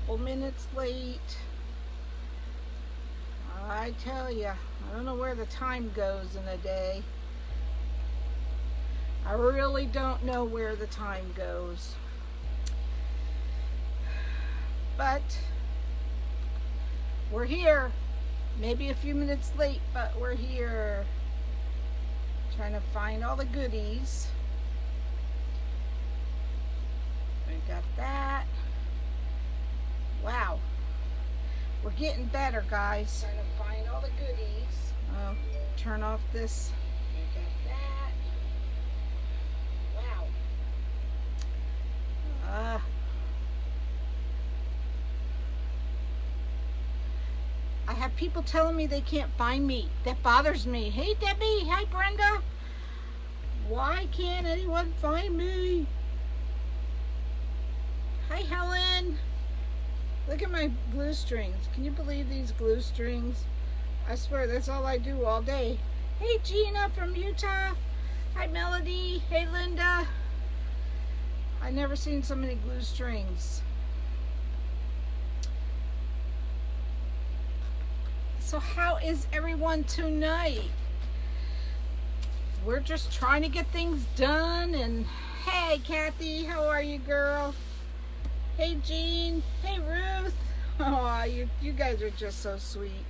couple minutes late. I tell ya, I don't know where the time goes in a day. I really don't know where the time goes. But we're here. Maybe a few minutes late, but we're here. Trying to find all the goodies. We got that. Wow. We're getting better, guys. Trying to find all the goodies. Oh, turn off this. We got that. Wow. I have people telling me they can't find me. That bothers me. Hey, Debbie. Hi, Brenda. Why can't anyone find me? Hi, Helen. Look at my glue strings. Can you believe these glue strings? I swear that's all I do all day. Hey, Gina from Utah. Hi, Melody. Hey, Linda. I've never seen so many glue strings. So how is everyone tonight? We're just trying to get things done. And hey, Kathy, how are you, girl? Hey, Jean. Hey, Ruth. Oh, you guys are just so sweet.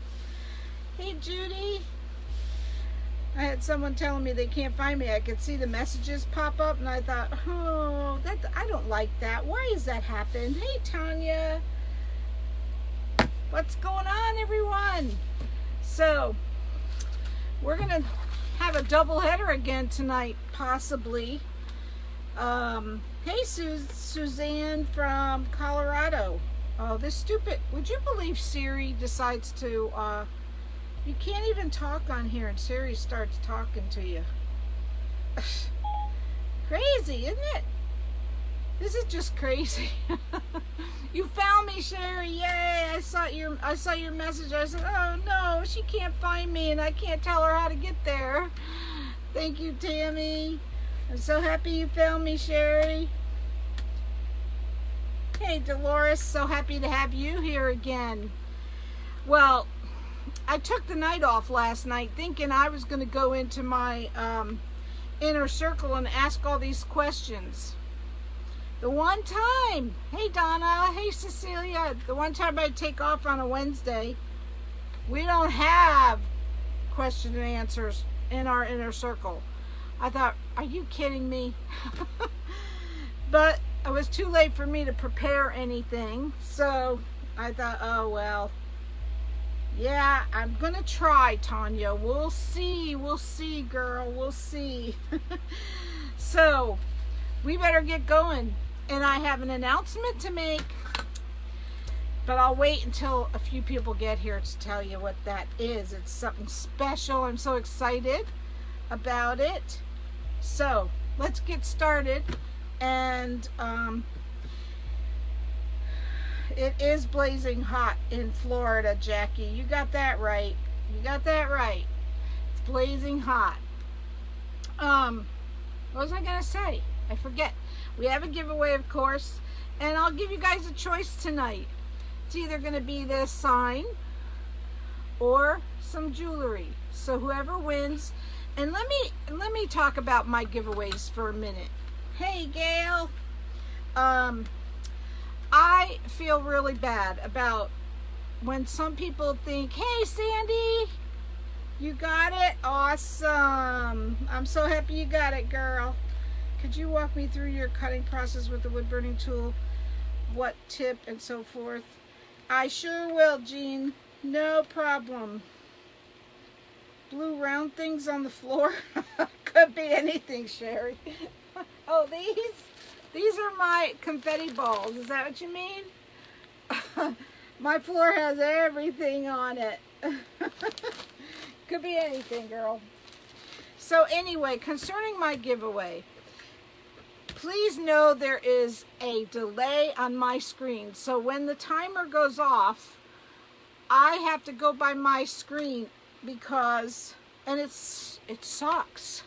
Hey, Judy. I had someone telling me they can't find me. I could see the messages pop up, and I thought, oh, I don't like that. Why has that happened? Hey, Tanya. What's going on, everyone? So, we're going to have a double header again tonight, possibly. Hey, Suzanne from Colorado. Oh, this stupid, would you believe Siri decides to, you can't even talk on here and Siri starts talking to you. Crazy, isn't it? This is just crazy. You found me, Sherry. Yay. I saw your message. I said, oh no, she can't find me and I can't tell her how to get there. Thank you, Tammy. I'm so happy you found me, Sherry. Hey, Dolores, so happy to have you here again. Well, I took the night off last night thinking I was going to go into my inner circle and ask all these questions. The one time, hey Donna, hey Cecilia, the one time I take off on a Wednesday, we don't have question and answers in our inner circle. I thought, are you kidding me? But it was too late for me to prepare anything. So I thought, oh well. Yeah, I'm going to try, Tanya. We'll see, girl. We'll see. So we better get going. And I have an announcement to make. But I'll wait until a few people get here to tell you what that is. It's something special. I'm so excited about it. So let's get started. And it is blazing hot in Florida, Jackie. You got that right. You got that right. It's blazing hot. What was I going to say? I forget. We have a giveaway, of course. And I'll give you guys a choice tonight. It's either going to be this sign or some jewelry. So whoever wins. And let me talk about my giveaways for a minute. Hey, Gail. I feel really bad about when some people think, hey, Sandy, you got it? Awesome. I'm so happy you got it, girl. Could you walk me through your cutting process with the wood burning tool? What tip and so forth? I sure will, Jean. No problem. Blue round things on the floor? Could be anything, Sherry. Oh, these are my confetti balls. Is that what you mean? My floor has everything on it. Could be anything, girl. So anyway, concerning my giveaway, please know there is a delay on my screen. So when the timer goes off, I have to go by my screen because, and it sucks.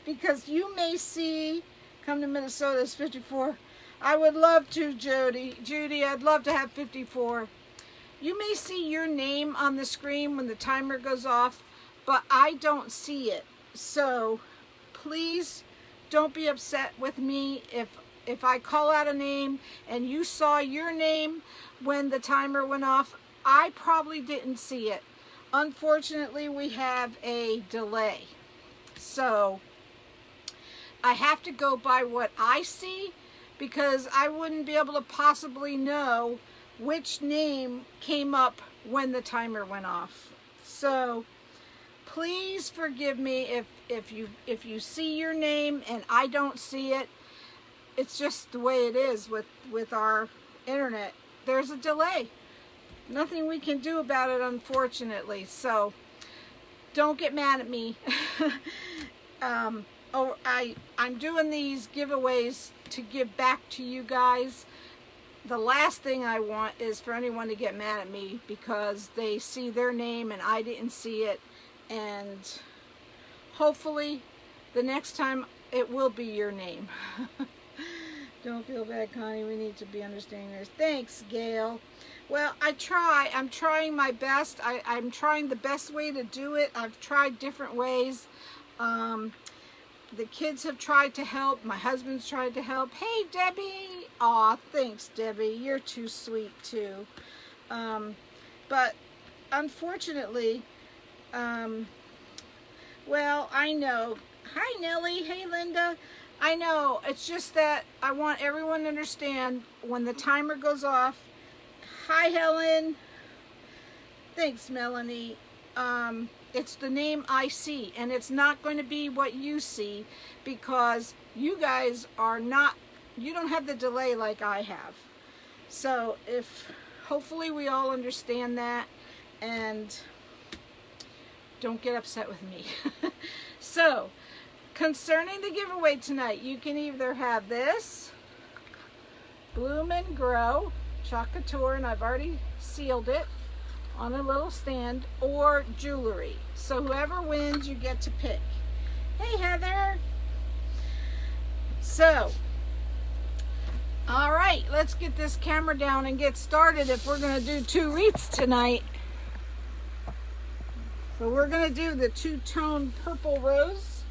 Because you may see, come to Minnesota, it's 54. I would love to, Judy, I'd love to have 54. You may see your name on the screen when the timer goes off, but I don't see it. So please don't be upset with me if I call out a name and you saw your name when the timer went off. I probably didn't see it. Unfortunately, we have a delay. So I have to go by what I see, because I wouldn't be able to possibly know which name came up when the timer went off. So please forgive me if you see your name and I don't see it. It's just the way it is with our internet. There's a delay. Nothing we can do about it, unfortunately. So don't get mad at me. I'm doing these giveaways to give back to you guys. The last thing I want is for anyone to get mad at me because they see their name and I didn't see it. And hopefully the next time it will be your name. Don't feel bad, Connie. We need to be understanding this. Thanks, Gail. Well, I'm trying my best. I'm trying the best way to do it. I've tried different ways. The kids have tried to help. My husband's tried to help. Hey, Debbie. Aw, thanks, Debbie. You're too sweet, too. But unfortunately, well, I know. Hi, Nellie. Hey, Linda. I know. It's just that I want everyone to understand when the timer goes off. Hi, Helen. Thanks, Melanie. It's the name I see, and it's not going to be what you see because you guys are not, you don't have the delay like I have. So hopefully we all understand that and don't get upset with me. So, concerning the giveaway tonight, you can either have this Bloom and Grow Chocateur, and I've already sealed it on a little stand, or jewelry. So whoever wins, you get to pick. Hey, Heather. So, all right, let's get this camera down and get started if we're going to do 2 wreaths tonight. So we're going to do the 2-tone purple rose.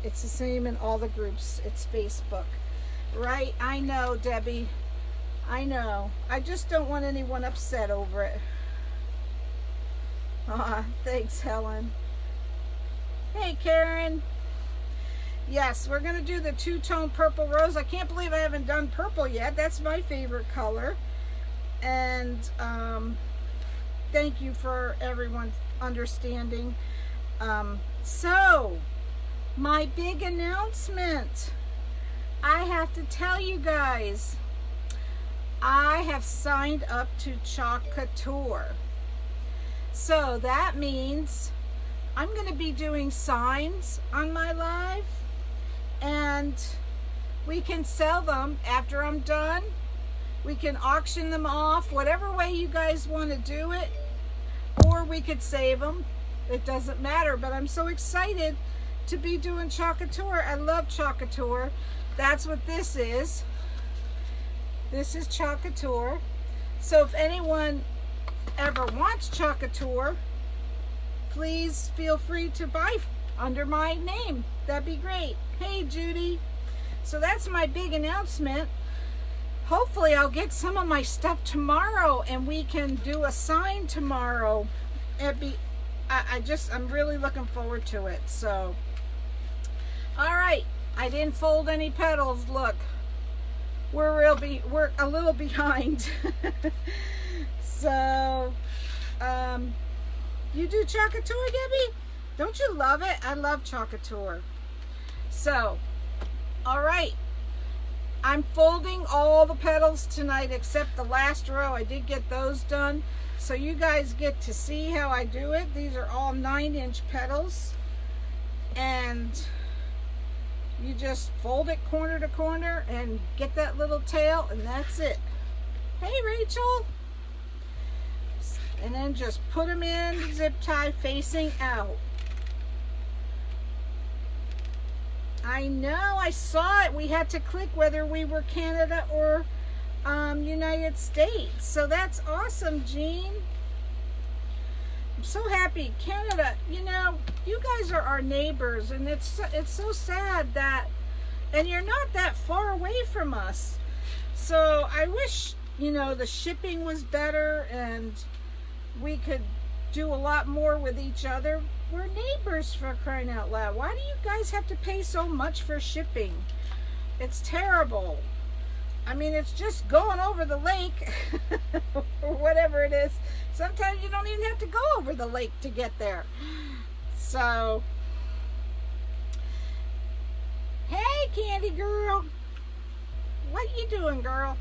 It's the same in all the groups. It's Facebook. Right? I know, Debbie. I know. I just don't want anyone upset over it. Thanks, Helen. Hey, Karen. Yes, we're going to do the 2-tone purple rose. I can't believe I haven't done purple yet. That's my favorite color. And thank you for everyone understanding. So, my big announcement. I have to tell you guys, I have signed up to Chocateur. So that means I'm going to be doing signs on my live, and we can sell them after I'm done. We can auction them off, whatever way you guys want to do it, or we could save them. It doesn't matter, but I'm so excited to be doing Chocateur. I love Chocateur. That's what this is. This is Chocateur. So if anyone ever wants Chocateur, please feel free to buy under my name. That'd be great. Hey, Judy. So that's my big announcement. Hopefully I'll get some of my stuff tomorrow and we can do a sign tomorrow. I'm really looking forward to it. So, all right. I didn't fold any petals. Look, we're a little behind. So, you do Chocateur, Debbie? Don't you love it? I love Chocateur. So, all right. I'm folding all the petals tonight except the last row. I did get those done. So you guys get to see how I do it. These are all 9-inch petals. And you just fold it corner to corner and get that little tail, and that's it. Hey, Rachel. And then just put them in zip tie facing out. I know, I saw it. We had to click whether we were Canada or United States. So that's awesome, Jean. I'm so happy. Canada, you know, you guys are our neighbors, and it's so sad that, and you're not that far away from us. So I wish, you know, the shipping was better and we could do a lot more with each other. We're neighbors, for crying out loud. Why do you guys have to pay so much for shipping? It's terrible. I mean, it's just going over the lake or whatever it is. Sometimes you don't even have to go over the lake to get there. So, hey, Candy girl. What you doing, girl?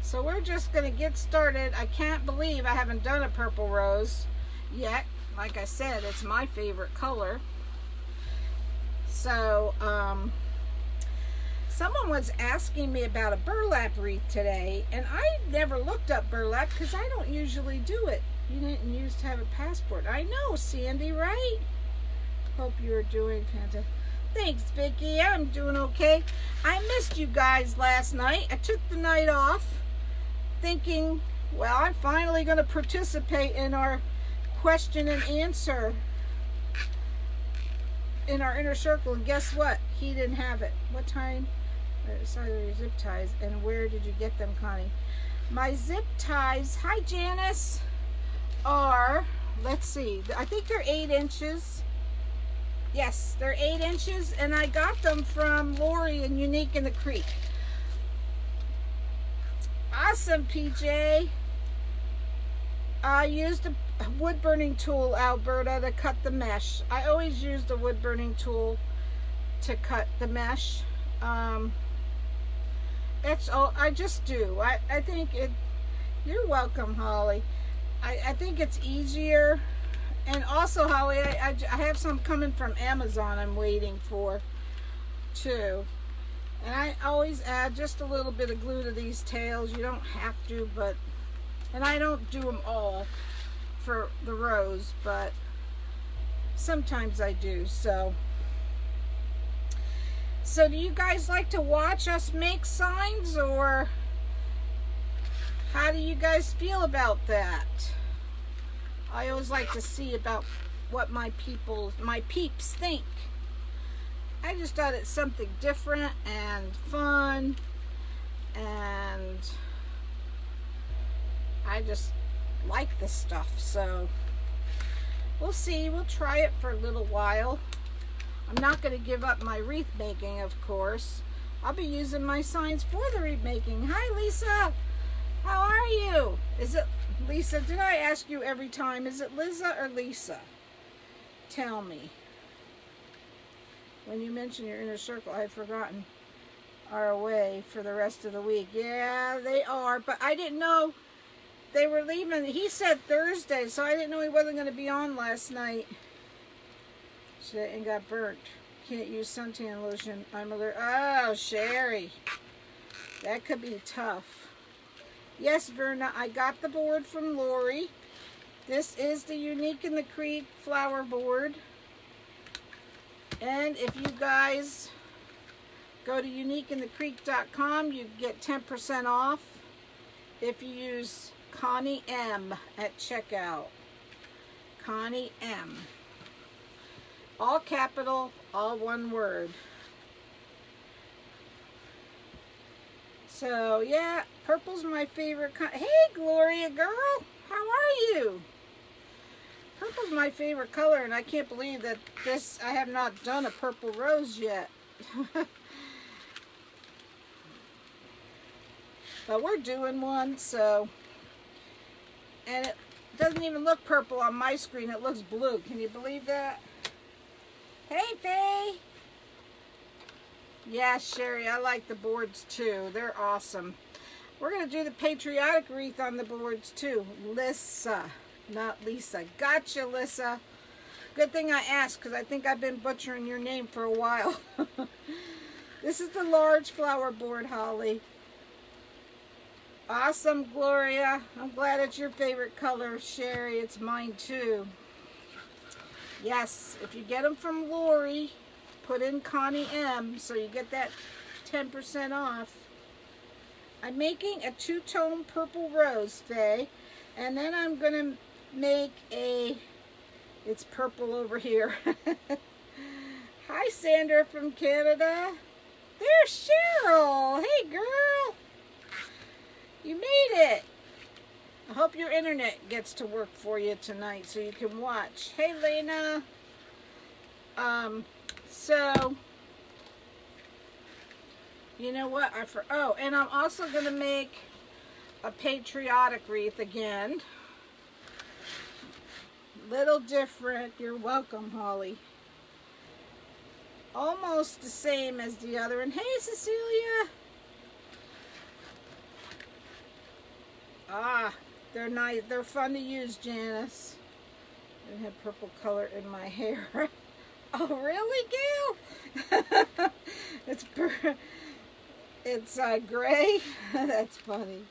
So we're just going to get started. I can't believe I haven't done a purple rose yet. Like I said, it's my favorite color. So, someone was asking me about a burlap wreath today, and I never looked up burlap because I don't usually do it. You didn't used to have a passport. I know, Sandy, right? Hope you're doing fantastic. Thanks, Vicky. I'm doing okay. I missed you guys last night. I took the night off thinking, well, I'm finally going to participate in our question and answer in our inner circle, and guess what? He didn't have it. What time? Sorry, your zip ties. And where did you get them, Connie? My zip ties, hi Janice, are, let's see, I think they're 8 inches. Yes, they're 8 inches, and I got them from Lori and Unique in the Creek. Awesome, PJ. I used a wood burning tool, Alberta, to cut the mesh. I always use the wood burning tool to cut the mesh. That's all. I just do. I think it. You're welcome, Holly. I think it's easier. And also, Holly, I have some coming from Amazon I'm waiting for, too. And I always add just a little bit of glue to these tails. You don't have to, but... And I don't do them all for the rose, but sometimes I do, so... So do you guys like to watch us make signs, or how do you guys feel about that? I always like to see about what my peeps think. I just thought it's something different and fun, and I just like this stuff. So we'll see. We'll try it for a little while. I'm not going to give up my wreath making, of course. I'll be using my signs for the wreath making. Hi, Lisa. How are you? Is it Lisa? Did I ask you every time? Is it Liza or Lisa? Tell me. When you mention your inner circle, I've forgotten, are away for the rest of the week. Yeah, they are, but I didn't know they were leaving. He said Thursday, so I didn't know he wasn't going to be on last night. Shit, and got burnt. Can't use suntan lotion. I'm allergic. Oh, Sherry. That could be tough. Yes, Verna, I got the board from Lori. This is the Unique in the Creek flower board. And if you guys go to uniqueinthecreek.com, you get 10% off if you use Connie M at checkout. Connie M. All capital, all one word. So, yeah, purple's my favorite. Hey, Gloria girl, how are you? Purple's my favorite color, and I can't believe that I have not done a purple rose yet. But we're doing one, so. And it doesn't even look purple on my screen, it looks blue. Can you believe that? Hey, Faye. Yeah, Sherry, I like the boards too. They're awesome. We're going to do the Patriotic Wreath on the boards too. Lissa, not Lisa. Gotcha, Lissa. Good thing I asked, because I think I've been butchering your name for a while. This is the large flower board, Holly. Awesome, Gloria. I'm glad it's your favorite color, Sherry. It's mine too. Yes, if you get them from Lori put in Connie M so you get that 10% off. I'm making a two-tone purple rose, Faye, and then I'm gonna make a, it's purple over here. Hi, Sandra from Canada. There's Cheryl. Hey, girl. You made it. I hope your internet gets to work for you tonight so you can watch. Hey, Lena. So, you know what? Oh, and I'm also going to make a patriotic wreath again. Little different. You're welcome, Holly. Almost the same as the other. And hey, Cecilia. Ah, they're nice. They're fun to use, Janice. I have purple color in my hair. Oh, really, Gail? It's gray. That's funny.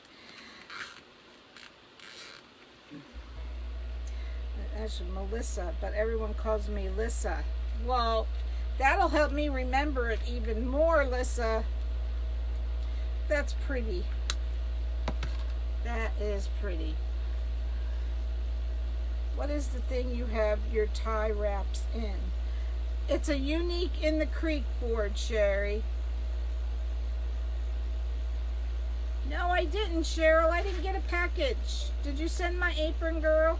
Actually, Melissa, but everyone calls me Lissa. Well, that'll help me remember it even more, Lissa. That's pretty. That is pretty. What is the thing you have your tie wraps in? It's a Unique in the Creek board, Sherry. No, I didn't, Cheryl. I didn't get a package. Did you send my apron, girl?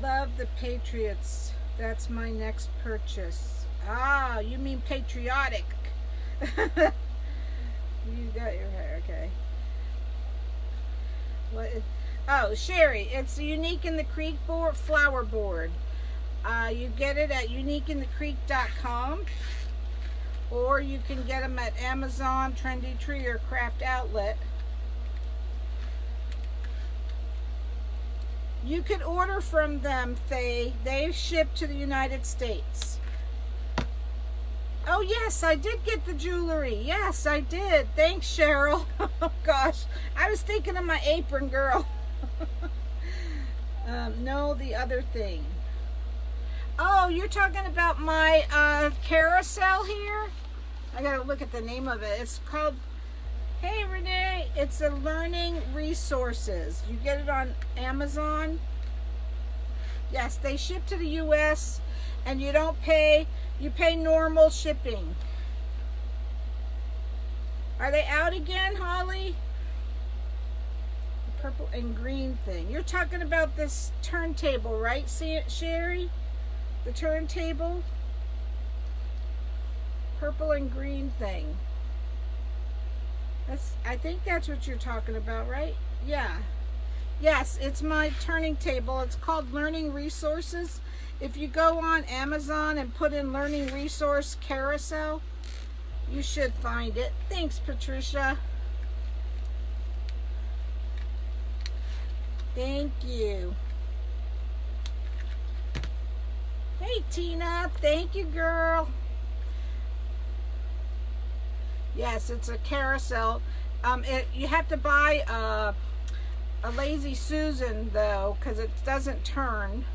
Love the Patriots. That's my next purchase. Ah, you mean patriotic. You got your hair, okay. What is, oh, Sherry, it's the Unique in the Creek board, flower board. You get it at uniqueinthecreek.com, or you can get them at Amazon, Trendy Tree, or Craft Outlet. You could order from them, Faye. They ship to the United States. Oh, yes, I did get the jewelry. Yes, I did. Thanks, Cheryl. Oh, gosh. I was thinking of my apron, girl. No, the other thing. Oh, you're talking about my carousel here? I got to look at the name of it. It's called... Hey, Renee, it's a learning resources. You get it on Amazon. Yes, they ship to the U.S. and you don't pay, you pay normal shipping. Are they out again, Holly? The purple and green thing. You're talking about this turntable, right, Sherry? The turntable? Purple and green thing. I think that's what you're talking about, right? Yeah. Yes, it's my turning table. It's called Learning Resources. If you go on Amazon and put in Learning Resource Carousel, you should find it. Thanks, Patricia. Thank you. Hey, Tina. Thank you, girl. Yes, it's a carousel. You have to buy a Lazy Susan, though, because it doesn't turn.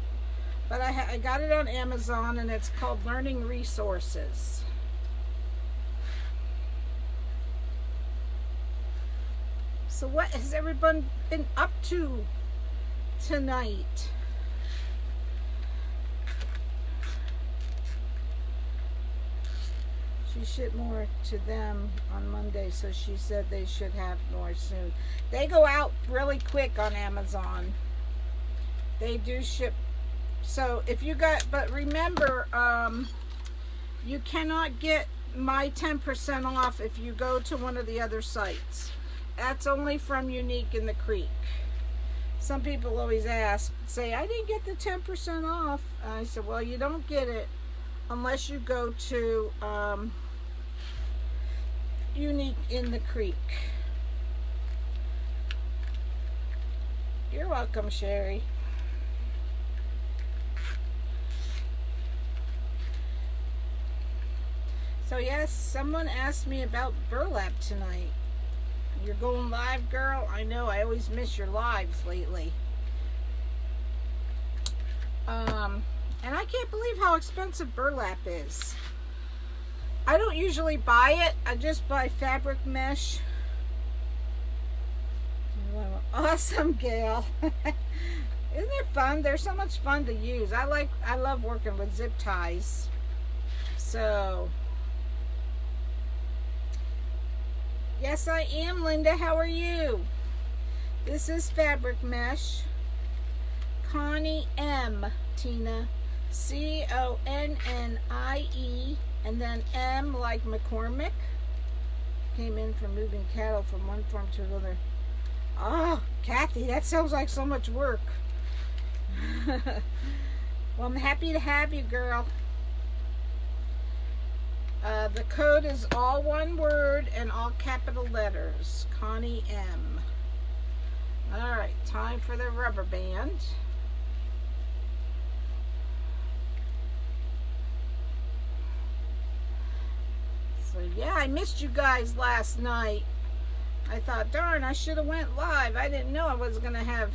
But I got it on Amazon, and it's called Learning Resources. So what has everyone been up to tonight? She shipped more to them on Monday, so she said they should have more soon. They go out really quick on Amazon. They do ship. So if you got, but remember, you cannot get my 10% off if you go to one of the other sites. That's only from Unique in the Creek. Some people always ask, say, I didn't get the 10% off. I said, well, you don't get it unless you go to Unique in the Creek. You're welcome, Sherry. So yes, someone asked me about burlap tonight. You're going live, girl? I know, I always miss your lives lately. And I can't believe how expensive burlap is. I don't usually buy it. I just buy fabric mesh. Awesome, Gail. Isn't it fun? They're so much fun to use. I love working with zip ties. So, yes, I am, Linda. How are you? This is fabric mesh. Connie M, Tina. C-O-N-N-I-E, and then M like McCormick. Came in from moving cattle from one farm to another. Oh, Kathy, that sounds like so much work. Well, I'm happy to have you, girl. The code is all one word and all capital letters. Connie M. All right, time for the rubber band. So yeah, I missed you guys last night. I thought, darn, I should have went live. I didn't know I was going to have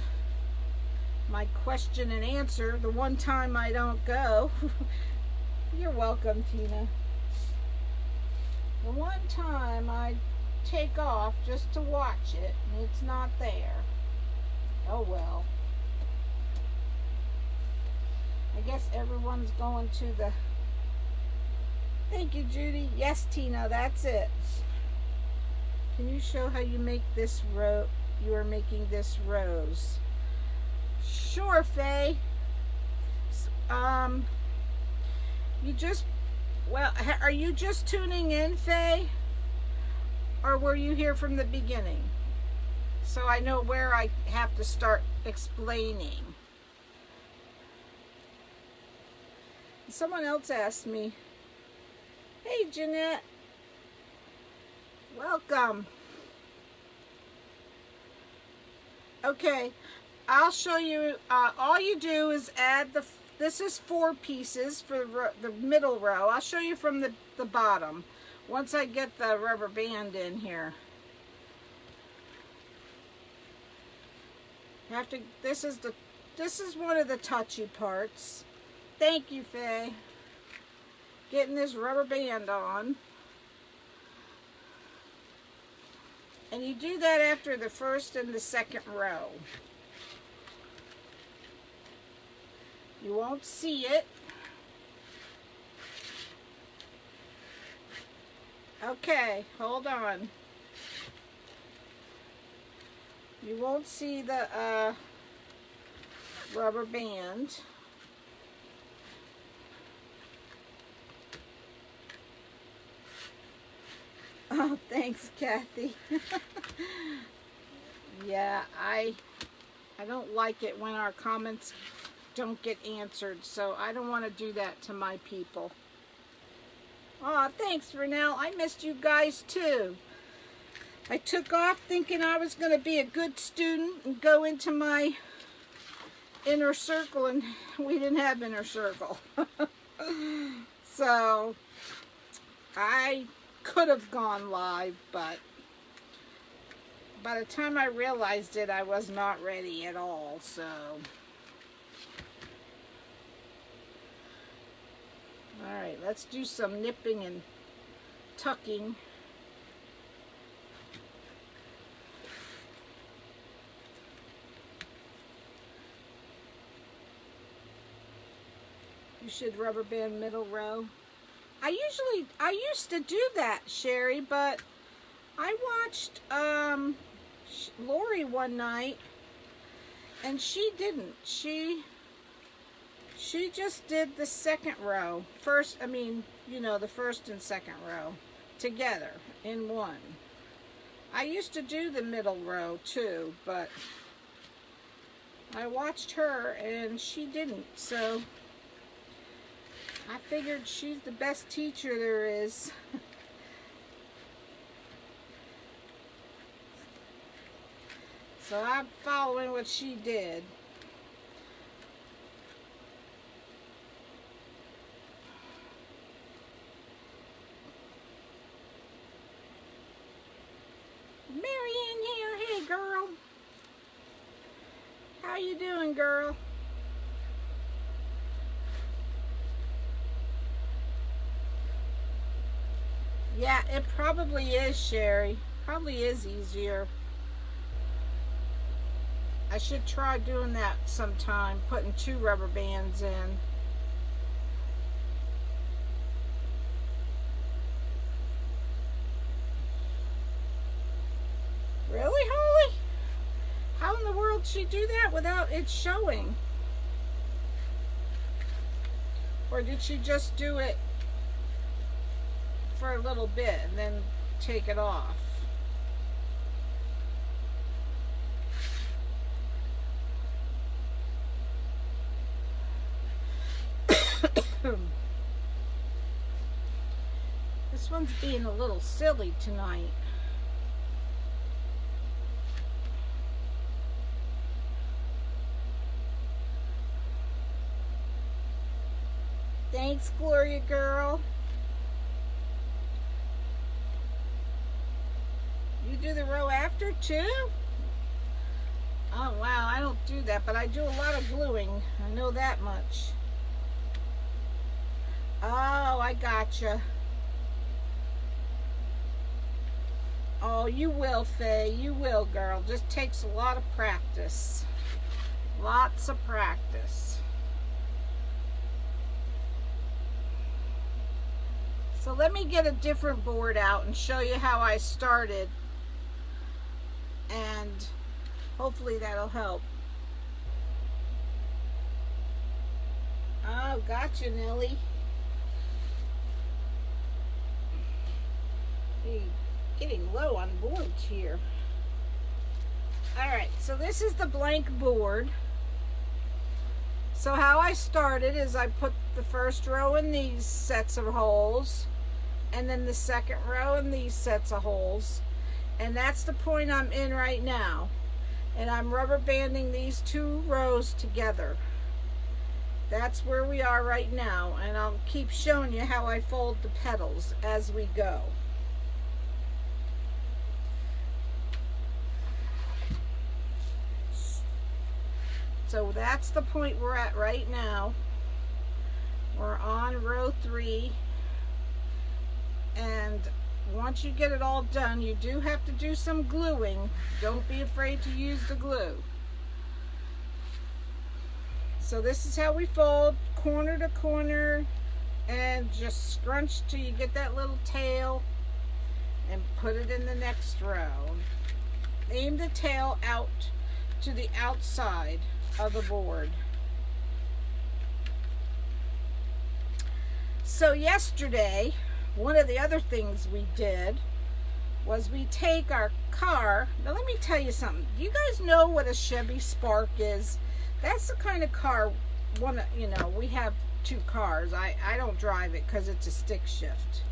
my question and answer the one time I don't go. You're welcome, Tina. The one time I take off just to watch it, and it's not there. Oh well. I guess everyone's going to the... Thank you, Judy. Yes, Tina, that's it. Can you show how you make this row? You are making this rose. Sure, Faye. You just... Well, are you just tuning in, Faye? Or were you here from the beginning? So I know where I have to start explaining. Someone else asked me, hey, Jeanette. Welcome. Okay, I'll show you. All you do is add the... This is 4 pieces for the middle row. I'll show you from the bottom once I get the rubber band in here. You have to... This is one of the touchy parts. Thank you, Faye. Getting this rubber band on. And you do that after the first and the second row. You won't see it. Okay, hold on. You won't see the rubber band. Oh, thanks, Kathy. Yeah, I don't like it when our comments don't get answered, so I don't want to do that to my people. Oh, thanks, Renelle. I missed you guys too. I took off thinking I was going to be a good student and go into my inner circle, and we didn't have inner circle. So I could have gone live, but by the time I realized it, I was not ready at all. So all right, let's do some nipping and tucking. You should rubber band middle row. I used to do that, Sherry, but I watched Lori one night, and she didn't. She just did the second row. First, I mean, you know, the first and second row together in one. I used to do the middle row too, but I watched her and she didn't, so I figured she's the best teacher there is. So I'm following what she did. Marianne here. Hey, girl. How you doing, girl? Yeah, it probably is, Sherry. Probably is easier. I should try doing that sometime, putting 2 rubber bands in. Really, Holly? How in the world did she do that without it showing? Or did she just do it for a little bit and then take it off? This one's being a little silly tonight. Thanks, Gloria girl. You do the row after too? Oh wow, I don't do that, but I do a lot of gluing. I know that much. Oh, I gotcha. Oh, you will, Faye. You will, girl. Just takes a lot of practice. Lots of practice. So let me get a different board out and show you how I started. And hopefully that'll help. Oh, gotcha, Nelly. Hey, getting low on boards here. Alright, so this is the blank board. So how I started is I put the first row in these sets of holes, and then the second row in these sets of holes, and that's the point I'm in right now. And I'm rubber banding these 2 rows together. That's where we are right now, and I'll keep showing you how I fold the petals as we go. So that's the point we're at right now. We're on row 3, and once you get it all done, you do have to do some gluing. Don't be afraid to use the glue. So this is how we fold, corner to corner, and just scrunch till you get that little tail and put it in the next row. Aim the tail out to the outside of the board. So yesterday, one of the other things we did was we take our car. Now let me tell you something. Do you guys know what a Chevy Spark is? That's the kind of car, we have 2 cars. I don't drive it because it's a stick shift.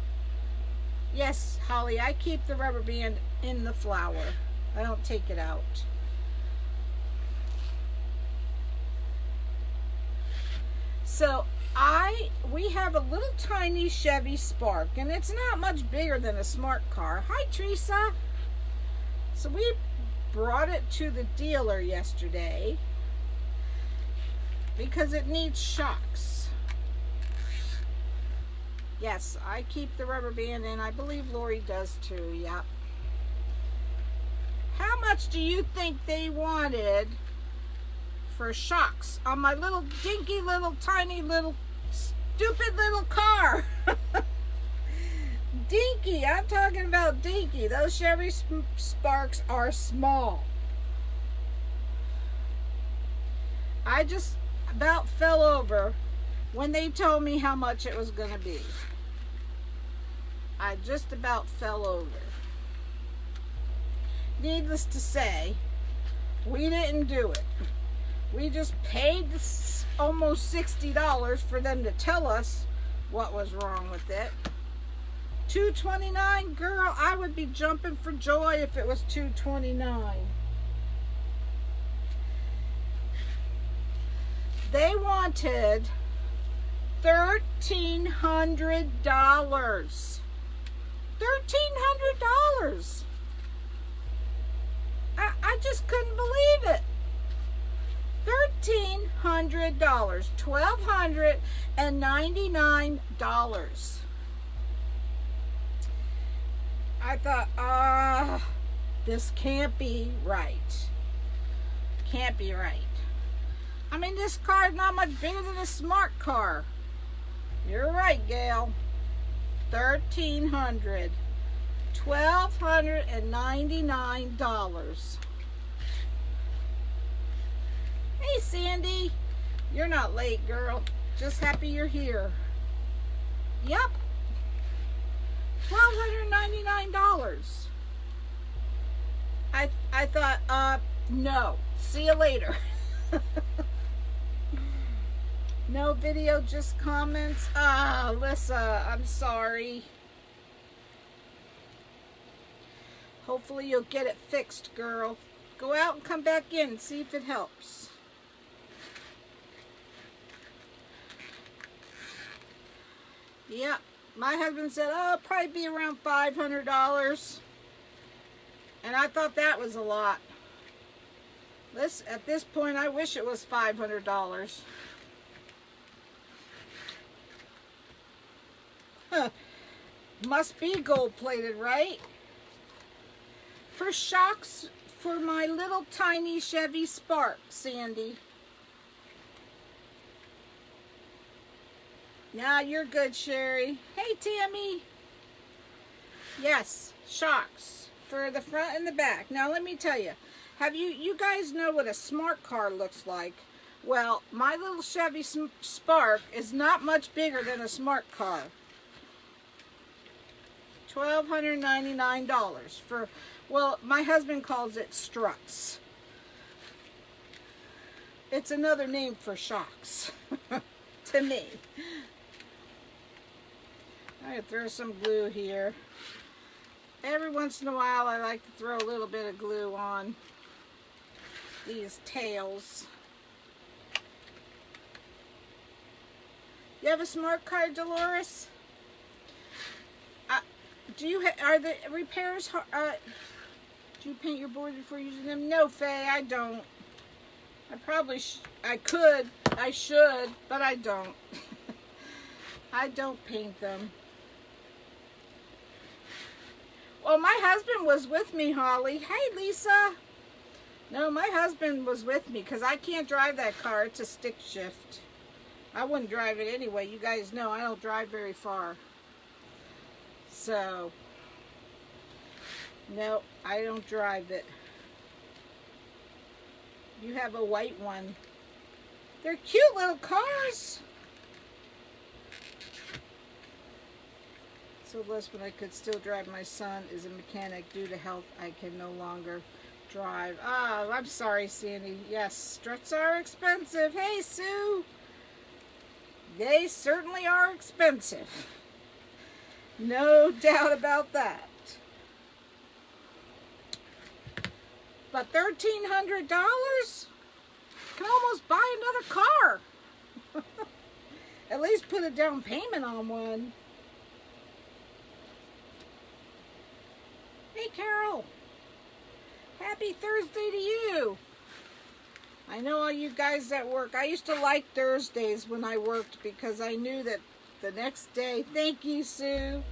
Yes, Holly, I keep the rubber band in the flower. I don't take it out. So we have a little tiny Chevy Spark, and it's not much bigger than a smart car. Hi, Teresa. So we brought it to the dealer yesterday because it needs shocks. Yes, I keep the rubber band in. I believe Lori does too, yeah. How much do you think they wanted for shocks on my little dinky little tiny little stupid little car? Dinky, I'm talking about dinky. Those Chevy Sparks are small. I just about fell over when they told me how much it was going to be. I just about fell over. Needless to say, we didn't do it. We just paid almost $60 for them to tell us what was wrong with it. $229, girl, I would be jumping for joy if it was $229. They wanted $1,300. $1,300. I just couldn't believe it. $1,300. $1,299. I thought, this can't be right. Can't be right. I mean, this car is not much bigger than a smart car. You're right, Gail. $1,300. $1,299. Hey, Sandy. You're not late, girl. Just happy you're here. Yep. $1,299. I thought, no. See you later. No video, just comments. Alyssa, I'm sorry. Hopefully you'll get it fixed, girl. Go out and come back in and see if it helps. Yep. My husband said, oh, it'll probably be around $500. And I thought that was a lot. At this point, I wish it was $500. Huh. Must be gold-plated, right? For shocks for my little tiny Chevy Spark, Sandy. Now you're good, Sherry. Hey, Tammy. Yes, shocks for the front and the back. Now let me tell you, you guys know what a smart car looks like? Well, my little Chevy Spark is not much bigger than a smart car. $1,299 for, well, my husband calls it struts. It's another name for shocks to me. I'm going to throw some glue here. Every once in a while I like to throw a little bit of glue on these tails. You have a smart car, Dolores? Are the repairs, do you paint your boards before using them? No, Faye, I don't. I could, I should, but I don't. I don't paint them. Well, my husband was with me, Holly. Hey, Lisa. No, my husband was with me because I can't drive that car. It's a stick shift. I wouldn't drive it anyway. You guys know I don't drive very far. So, no, I don't drive it. You have a white one. They're cute little cars. So blessed when I could still drive. My son is a mechanic. Due to health, I can no longer drive. Oh, I'm sorry, Sandy. Yes, struts are expensive. Hey, Sue. They certainly are expensive. No doubt about that. But $1,300? Can almost buy another car. At least put a down payment on one. Hey, Carol. Happy Thursday to you. I know all you guys that work. I used to like Thursdays when I worked because I knew that the next day, thank you, Sue.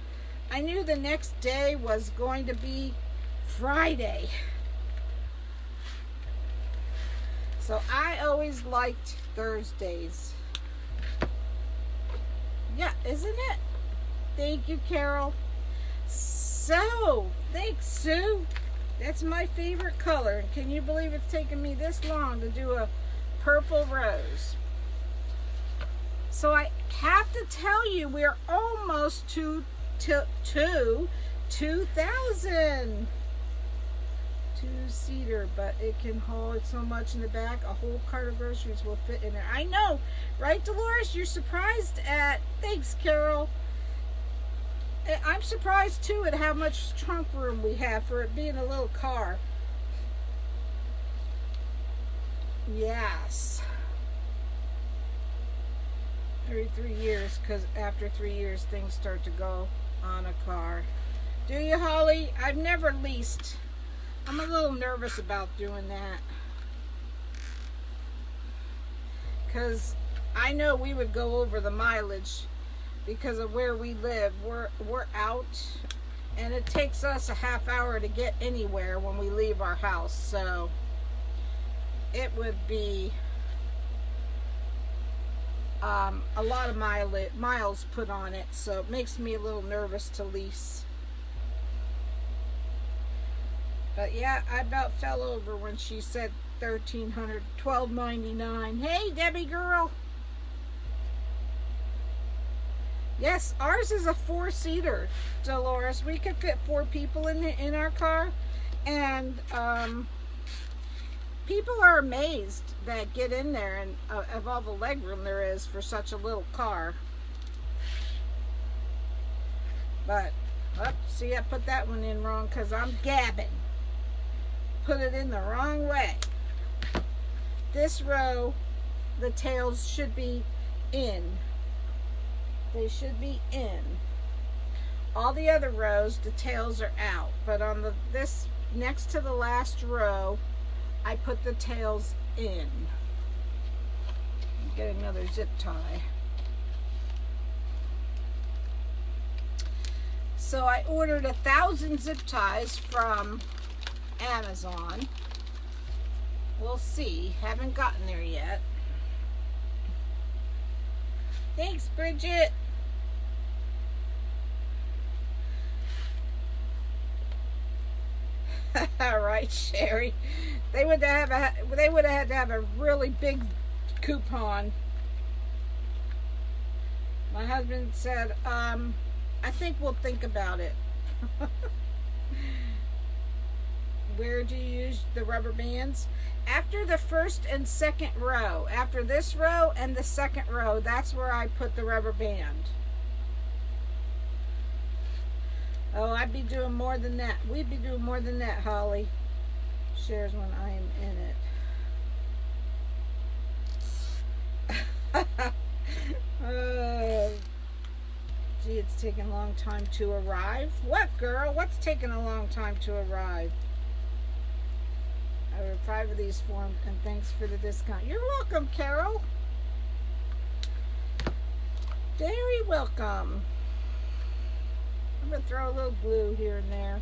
I knew the next day was going to be Friday. So I always liked Thursdays. Yeah, isn't it? Thank you, Carol. So, thanks, Sue. That's my favorite color. Can you believe it's taken me this long to do a purple rose? So I have to tell you, we're almost to 2,000. Two-seater, but it can hold so much in the back. A whole cart of groceries will fit in there. I know, right, Dolores? You're surprised at... Thanks, Carol. I'm surprised, too, at how much trunk room we have for it being a little car. Yes. Every 3 years, because after 3 years, things start to go on a car. Do you, Holly? I've never leased. I'm a little nervous about doing that. Because I know we would go over the mileage because of where we live. We're out And it takes us a half hour to get anywhere when we leave our house, so it would be a lot of miles put on it, so it makes me a little nervous to lease. But yeah, I about fell over when she said $1,300, $1,299. Hey, Debbie girl. Yes, ours is a 4-seater, Dolores. We could fit 4 people in our car, and people are amazed that get in there and of all the legroom there is for such a little car. But, see, I put that one in wrong because I'm gabbing. Put it in the wrong way. This row, the tails should be in. They should be in. All the other rows, the tails are out. But on this next to the last row, I put the tails in. Get another zip tie. So I ordered 1,000 zip ties from Amazon. We'll see. Haven't gotten there yet. Thanks, Bridget. All right, Sherry. They would have had to have a really big coupon. My husband said, I think we'll think about it. Where do you use the rubber bands? After the first and second row. After this row and the second row, that's where I put the rubber band. Oh, I'd be doing more than that. We'd be doing more than that, Holly. Shares when I am in it. Gee, it's taking a long time to arrive. What, girl? What's taking a long time to arrive? I ordered 5 of these for him, and thanks for the discount. You're welcome, Carol. Very welcome. I'm going to throw a little glue here and there.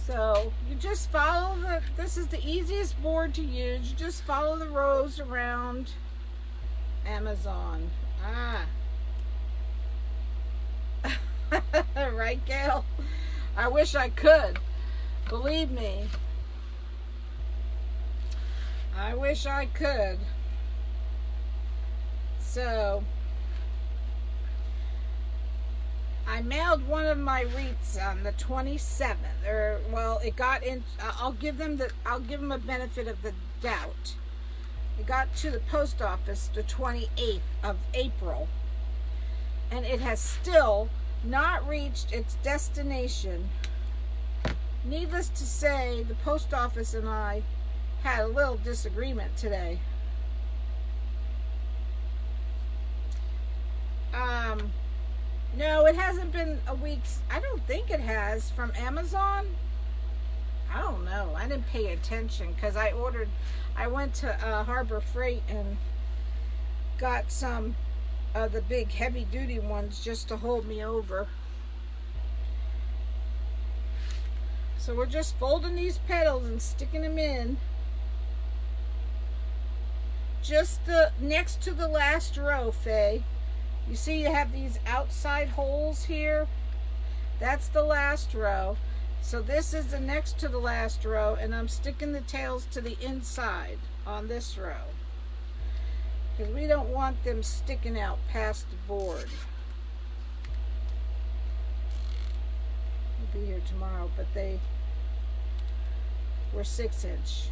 So you just follow this is the easiest board to use. You just follow the rows around Amazon. Right, Gail? I wish I could. Believe me. I wish I could. So I mailed one of my wreaths on the 27th, or well, it got in. I'll give them a benefit of the doubt. It got to the post office the 28th of April, and it has still not reached its destination. Needless to say, the post office and I had a little disagreement today. No, it hasn't been a week's. I don't think it has from Amazon. I don't know. I didn't pay attention because I went to Harbor Freight and got some of the big heavy duty ones just to hold me over. So we're just folding these petals and sticking them in. Just next to the last row, Faye. You see you have these outside holes here? That's the last row. So this is the next to the last row, and I'm sticking the tails to the inside on this row. Because we don't want them sticking out past the board. We'll be here tomorrow, but they were 6-inch.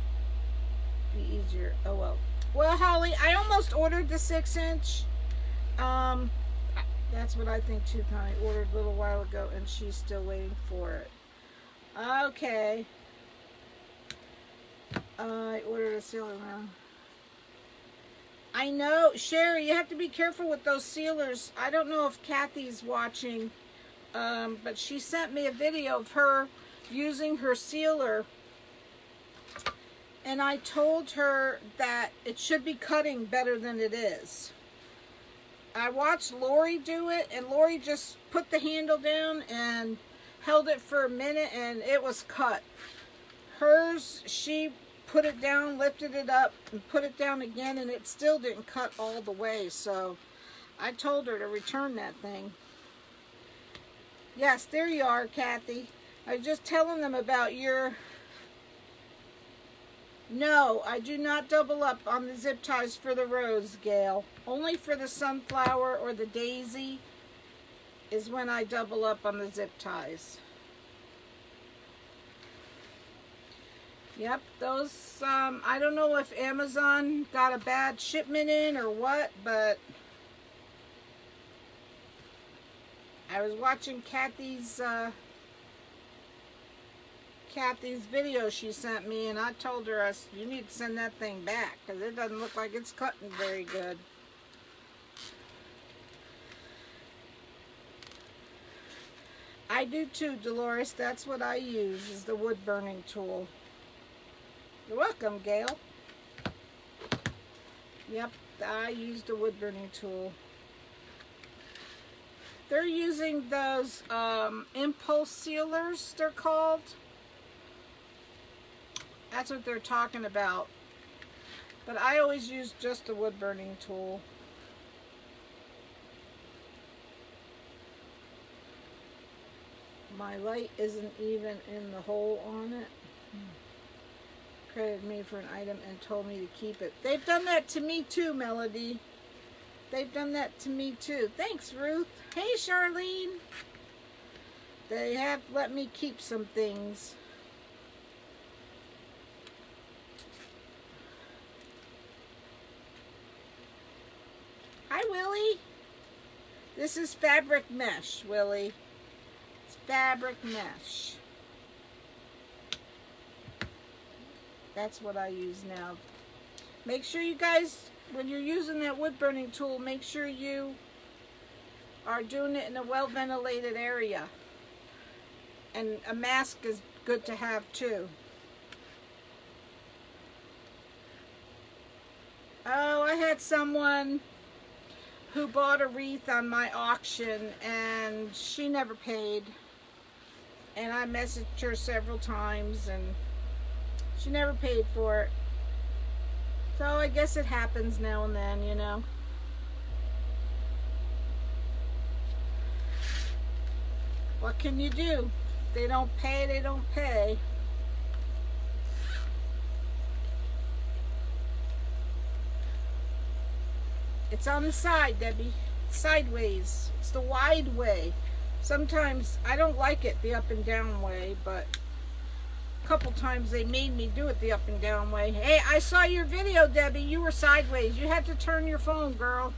Be easier. Oh well. Well, Holly, I almost ordered the 6-inch. That's what I think too, Connie. Ordered a little while ago, and she's still waiting for it. Okay. I ordered a sealer now. I know, Sherry, you have to be careful with those sealers. I don't know if Kathy's watching, but she sent me a video of her using her sealer, and I told her that it should be cutting better than it is. I watched Lori do it, and Lori just put the handle down and held it for a minute, and it was cut. Hers, she put it down, lifted it up, and put it down again, and it still didn't cut all the way. So I told her to return that thing. Yes, there you are, Kathy. I was just telling them about your... No, I do not double up on the zip ties for the rose, Gail. Only for the sunflower or the daisy is when I double up on the zip ties. Yep, those, I don't know if Amazon got a bad shipment in or what, but I was watching Kathy's video she sent me, and I told her, you need to send that thing back because it doesn't look like it's cutting very good. I do too, Dolores. That's what I use, is the wood burning tool. You're welcome, Gail. Yep, I used a wood burning tool. They're using those impulse sealers, they're called. That's what they're talking about. But I always use just a wood burning tool. My light isn't even in the hole on it. Credited me for an item and told me to keep it. They've done that to me too, Melody. They've done that to me too. Thanks, Ruth. Hey, Charlene. They have let me keep some things. Hi, Willie. This is fabric mesh, Willie. It's fabric mesh. That's what I use now. Make sure you guys, when you're using that wood burning tool, make sure you are doing it in a well ventilated area. And a mask is good to have too. Oh, I had someone who bought a wreath on my auction and she never paid. And I messaged her several times and she never paid for it. So I guess it happens now and then, you know. What can you do? If they don't pay, they don't pay. It's on the side, Debbie. Sideways. It's the wide way. Sometimes I don't like it the up and down way, but a couple times they made me do it the up and down way. Hey, I saw your video, Debbie. You were sideways. You had to turn your phone, girl.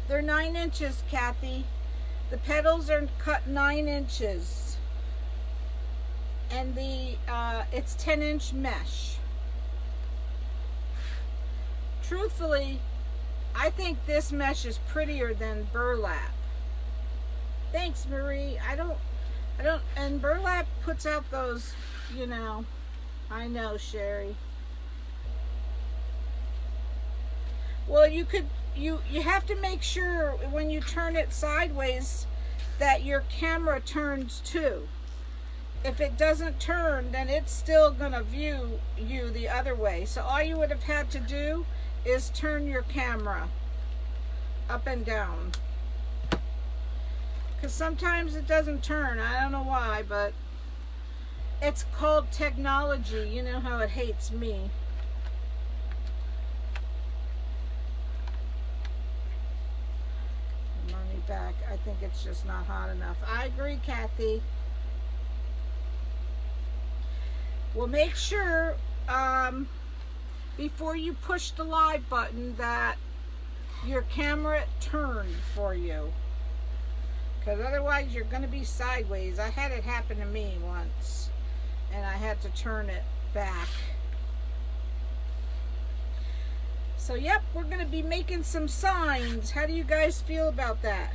They're 9 inches, Kathy. The petals are cut 9 inches. And the it's 10-inch mesh. Truthfully, I think this mesh is prettier than burlap. Thanks, Marie. I don't, and burlap puts out those, you know, I know, Sherry. Well, you have to make sure when you turn it sideways that your camera turns too. If it doesn't turn, then it's still gonna view you the other way. So all you would have had to do is turn your camera up and down. Because sometimes it doesn't turn. I don't know why, but it's called technology. You know how it hates me. Money back. I think it's just not hot enough. I agree, Kathy. Well, make sure before you push the live button that your camera turned for you, because otherwise you're going to be sideways. I had it happen to me once and I had to turn it back. So yep, we're going to be making some signs. How do you guys feel about that?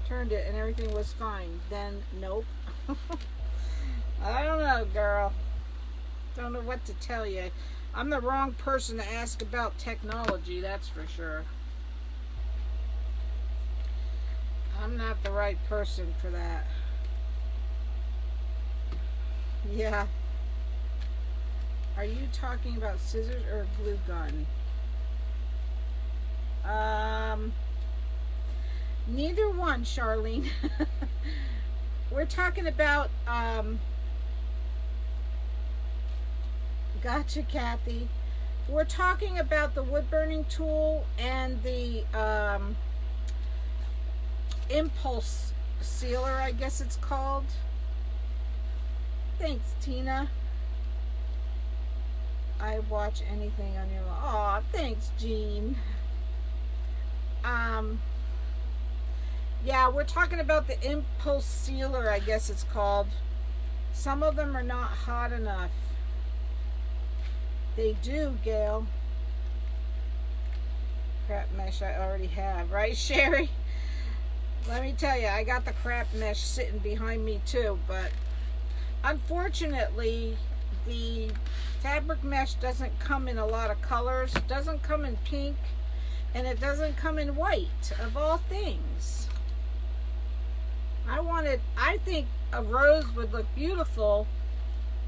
Turned it and everything was fine. Then nope. I don't know, girl. Don't know what to tell you. I'm the wrong person to ask about technology, that's for sure. I'm not the right person for that. Yeah. Are you talking about scissors or a glue gun? Neither one, Charlene. We're talking about, gotcha, Kathy. We're talking about the wood burning tool and the impulse sealer, I guess it's called. Thanks, Tina. I watch anything on your... Aw, thanks, Jean. Yeah, we're talking about the impulse sealer, I guess it's called. Some of them are not hot enough. They do, Gail. Crap mesh I already have, right, Sherry? Let me tell you, I got the crap mesh sitting behind me too, but unfortunately, the fabric mesh doesn't come in a lot of colors. It doesn't come in pink, and it doesn't come in white, of all things. I think a rose would look beautiful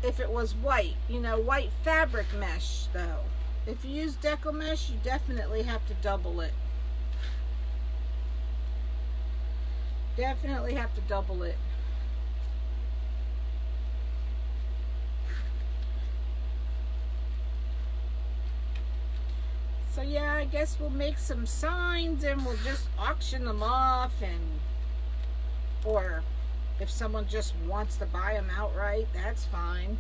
if it was white, you know, white fabric mesh though. If you use deco mesh, you definitely have to double it. Definitely have to double it. So yeah, I guess we'll make some signs and we'll just auction them off, and or if someone just wants to buy them outright, that's fine.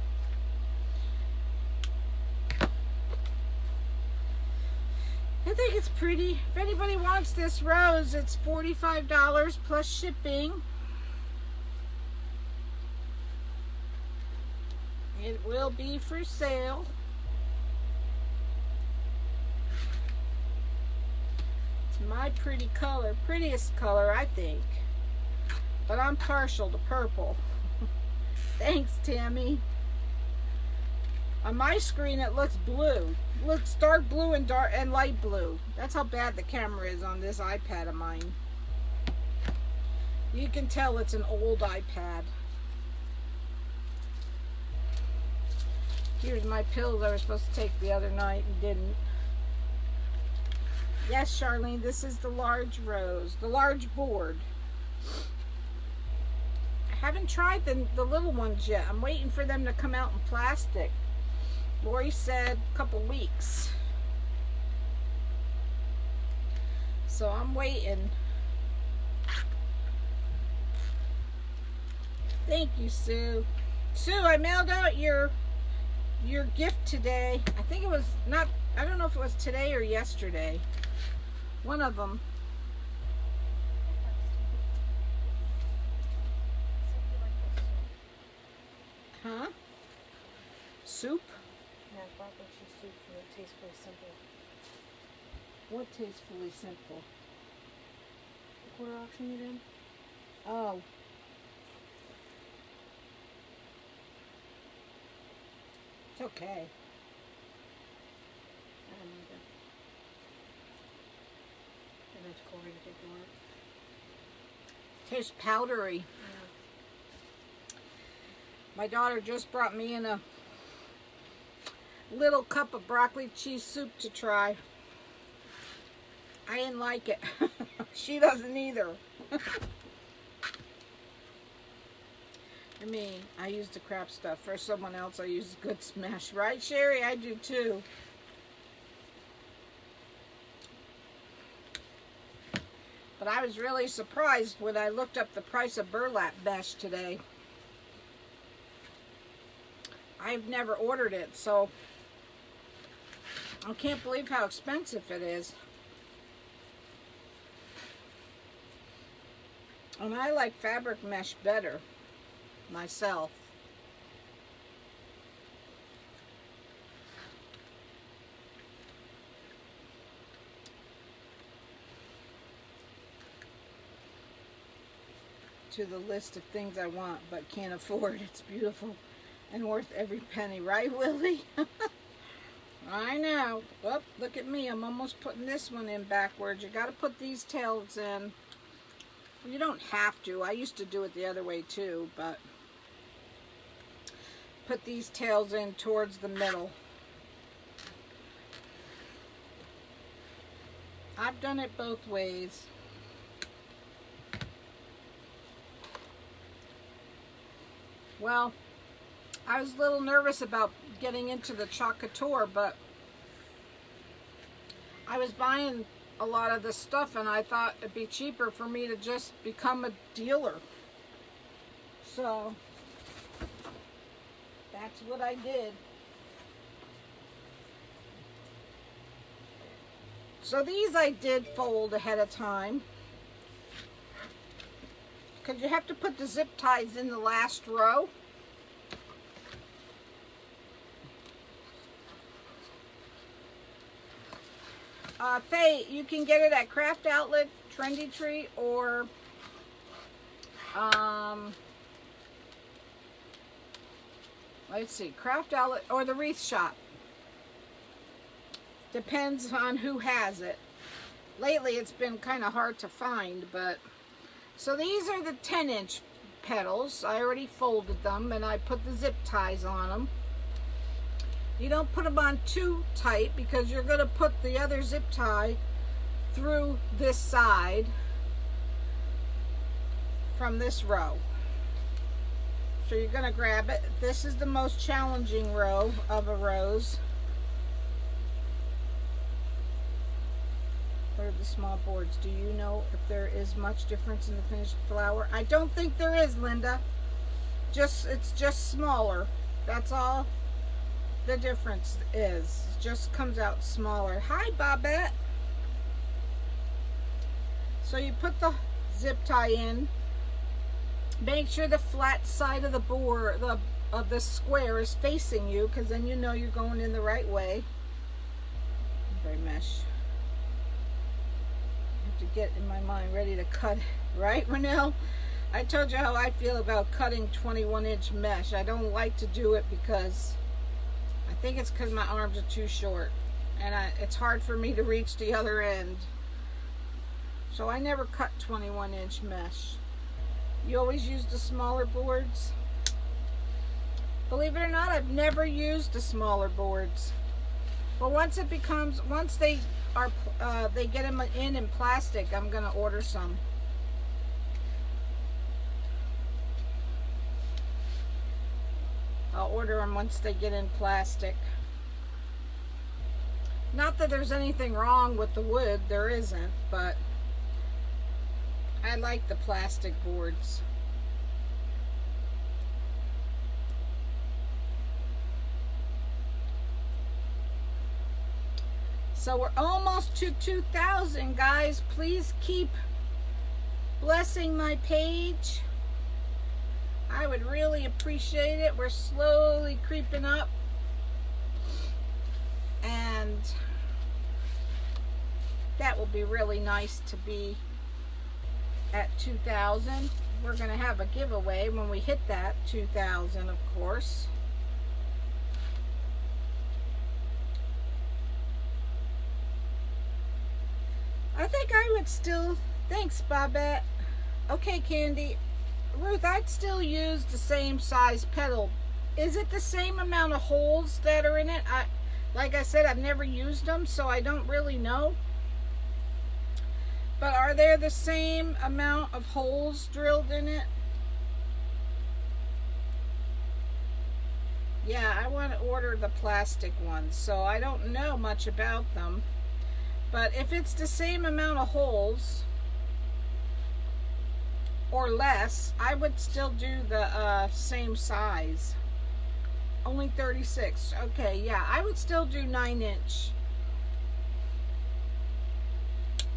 I think it's pretty. If anybody wants this rose, it's $45 plus shipping. It will be for sale. It's my pretty color, prettiest color, I think. But I'm partial to purple. Thanks, Tammy. On my screen, it looks blue. It looks dark blue and light blue. That's how bad the camera is on this iPad of mine. You can tell it's an old iPad. Here's my pills I was supposed to take the other night and didn't. Yes, Charlene, this is the large rose, the large board. I haven't tried the little ones yet. I'm waiting for them to come out in plastic. Lori said a couple weeks. So I'm waiting. Thank you, Sue. Sue, I mailed out your gift today. I think it was not, I don't know if it was today or yesterday. One of them. Huh? Soup? Yeah, broccoli cheese soup for the Tastefully Simple. What Tastefully Simple? The quarter auction you did? Oh. It's okay. I don't know either. I went to Corey to take the work. Tastes powdery. Yeah. My daughter just brought me in a little cup of broccoli cheese soup to try. I didn't like it. She doesn't either. I mean, I use the crap stuff. For someone else, I use good smash. Right, Sherry? I do too. But I was really surprised when I looked up the price of burlap mesh today. I've never ordered it, so I can't believe how expensive it is. And I like fabric mesh better myself. To the list of things I want but can't afford. It's beautiful. and worth every penny, right, Willie? I know. Whoop, look at me. I'm almost putting this one in backwards. You got to put these tails in. You don't have to. I used to do it the other way too, but put these tails in towards the middle. I've done it both ways. Well, I was a little nervous about getting into the Chalk Couture, but I was buying a lot of this stuff and I thought it'd be cheaper for me to just become a dealer. So that's what I did. So these I did fold ahead of time, because you have to put the zip ties in the last row. Faye, you can get it at Craft Outlet, Trendy Tree, or let's see, Craft Outlet or the Wreath Shop. Depends on who has it. Lately it's been kind of hard to find, but so these are the 10-inch petals. I already folded them and I put the zip ties on them. You don't put them on too tight because you're going to put the other zip tie through this side from this row. So you're going to grab it. This is the most challenging row of a rose. What are the small boards? Do you know if there is much difference in the finished flower? I don't think there is, Linda. It's just smaller. That's all the difference is. It just comes out smaller. Hi, Bobette. So you put the zip tie in. Make sure the flat side of the board of the square is facing you, because then you know you're going in the right way. Very mesh. To get in my mind ready to cut, right, Renelle? I told you how I feel about cutting 21-inch mesh. I don't like to do it because I think it's because my arms are too short and it's hard for me to reach the other end. So I never cut 21-inch mesh. You always use the smaller boards? Believe it or not, I've never used the smaller boards. Well, once they get them in plastic, I'm gonna order some. I'll order them once they get in plastic. Not that there's anything wrong with the wood, there isn't, but I like the plastic boards. So we're almost to 2,000, guys. Please keep blessing my page. I would really appreciate it. We're slowly creeping up. And that will be really nice to be at 2,000. We're going to have a giveaway when we hit that 2,000, of course. I think I would still, thanks Bobette. Okay, Candy. Ruth, I'd still use the same size petal. Is it the same amount of holes that are in it? Like I said, I've never used them, so I don't really know. But are there the same amount of holes drilled in it? Yeah, I want to order the plastic ones, so I don't know much about them. But if it's the same amount of holes or less, I would still do the same size. Only 36. Okay, yeah, I would still do 9-inch.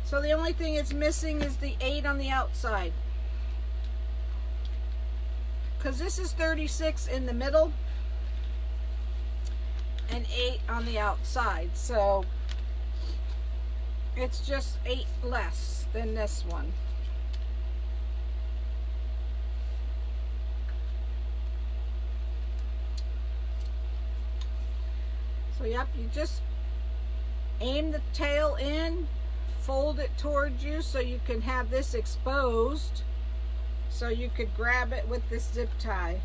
So the only thing it's missing is the 8 on the outside. Because this is 36 in the middle and 8 on the outside. So it's just 8 less than this one. So yep, you just aim the tail in, fold it towards you so you can have this exposed so you could grab it with this zip tie.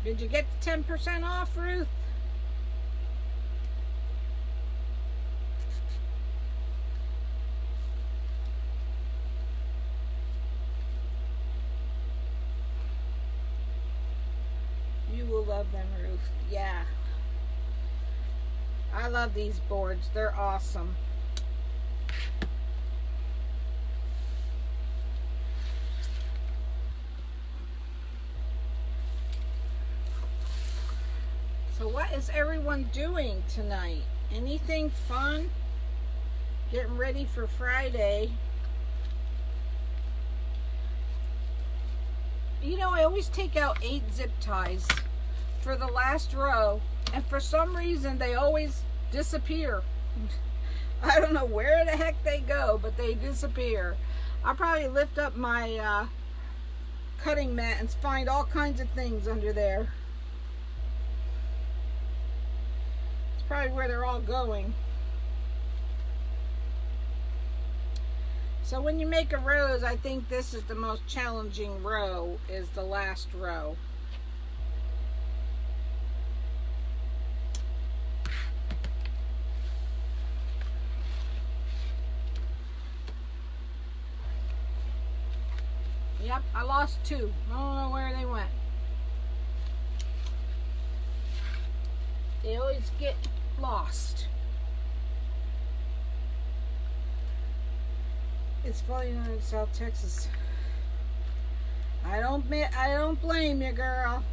Did you get the 10% off, Ruth? You will love them, Ruth. Yeah. I love these boards. They're awesome. So what is everyone doing tonight? Anything fun? Getting ready for Friday. You know, I always take out 8 zip ties for the last row, and for some reason they always disappear. I don't know where the heck they go, but they disappear. I'll probably lift up my cutting mat and find all kinds of things under there. It's probably where they're all going. So when you make a rose, I think this is the most challenging row, is the last row. Yep, I lost 2. I don't know where they went. They always get lost. It's funny in South Texas. I don't blame you, girl.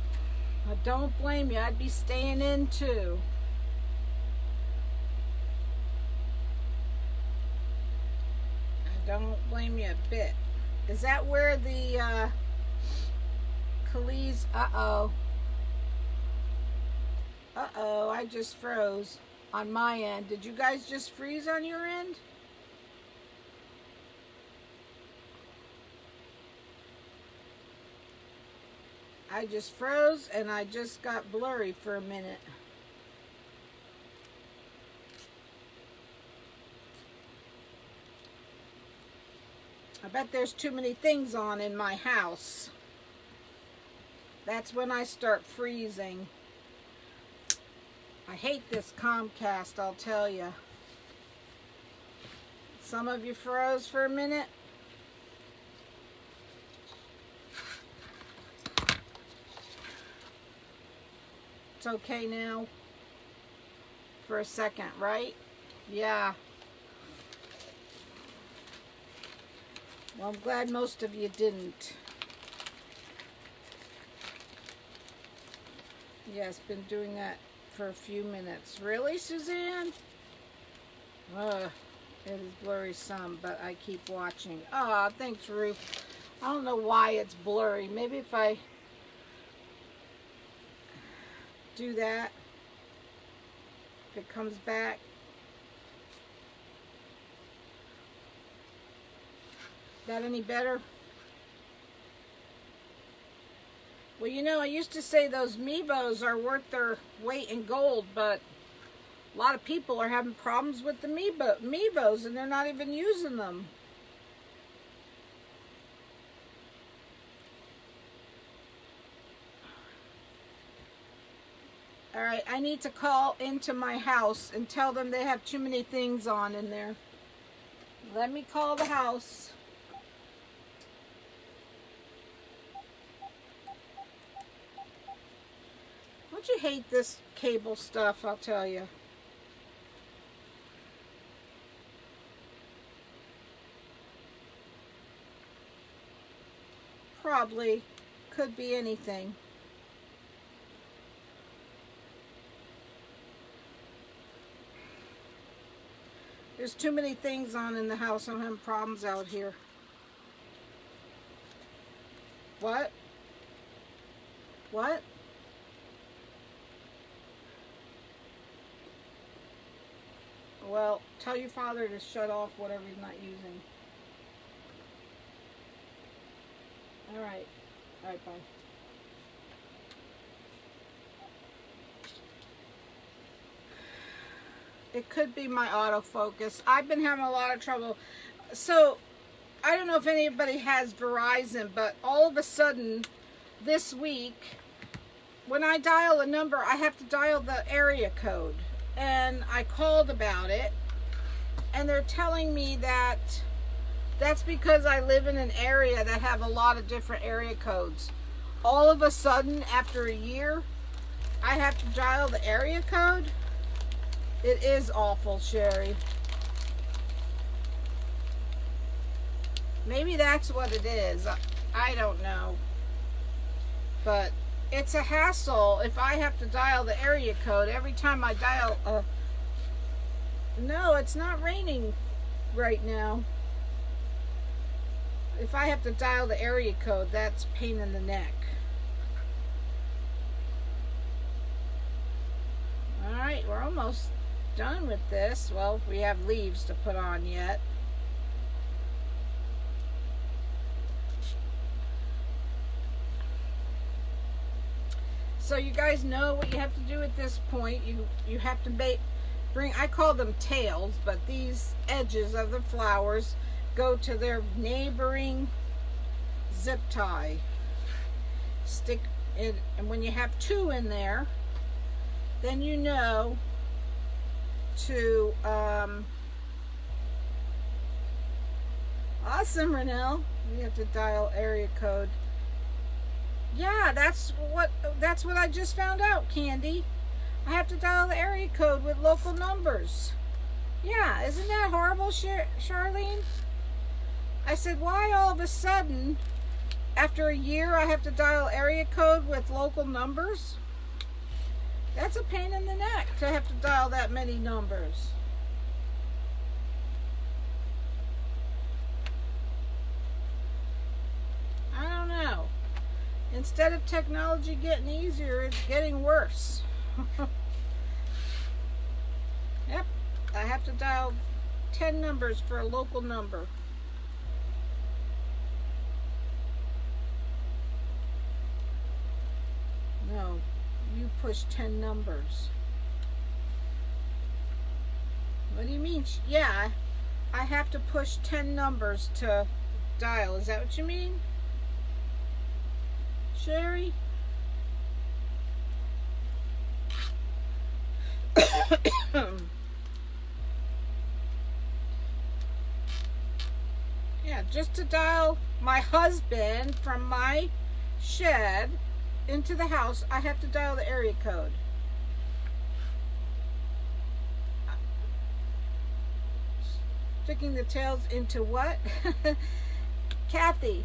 I don't blame you. I'd be staying in too. I don't blame you a bit. Is that where the Khalees? Uh-oh, I just froze on my end. Did you guys just freeze on your end? I just froze and I just got blurry for a minute. I bet there's too many things on in my house. That's when I start freezing. I hate this Comcast, I'll tell you. Some of you froze for a minute. It's okay now for a second, right? Yeah. Well, I'm glad most of you didn't. Yeah, it's been doing that for a few minutes. Really, Suzanne? It is blurry some, but I keep watching. Ah, thanks, Ruth. I don't know why it's blurry. Maybe if I do that, if it comes back. That any better? Well, you know, I used to say those Mevos are worth their weight in gold, but a lot of people are having problems with the Mevos and they're not even using them. All right, I need to call into my house and tell them they have too many things on in there. Let me call the house. Don't you hate this cable stuff, I'll tell you. Probably. Could be anything. There's too many things on in the house. I'm having problems out here. What? What? Well, tell your father to shut off whatever he's not using. All right. All right, bye. It could be my autofocus. I've been having a lot of trouble. So, I don't know if anybody has Verizon, but all of a sudden, this week, when I dial a number, I have to dial the area code. And I called about it, and they're telling me that that's because I live in an area that have a lot of different area codes. All of a sudden, after a year, I have to dial the area code. It is awful, Sherry. Maybe that's what it is. I don't know. But it's a hassle if I have to dial the area code every time I dial a... No, it's not raining right now. If I have to dial the area code, that's a pain in the neck. Alright, we're almost done with this. Well, we have leaves to put on yet. So you guys know what you have to do at this point. You have to bring, I call them tails, but these edges of the flowers go to their neighboring zip tie. Stick it, and when you have two in there, then you know to awesome, Renelle. We have to dial area code. Yeah, that's what I just found out, Candy. I have to dial the area code with local numbers. Yeah, isn't that horrible, Charlene? I said, why all of a sudden, after a year, I have to dial area code with local numbers? That's a pain in the neck to have to dial that many numbers. I don't know. Instead of technology getting easier, it's getting worse. Yep, I have to dial 10 numbers for a local number. No, you push 10 numbers. What do you mean? Yeah, I have to push 10 numbers to dial. Is that what you mean, Sherry? Yeah, just to dial my husband from my shed into the house, I have to dial the area code. Sticking the tails into what? Kathy,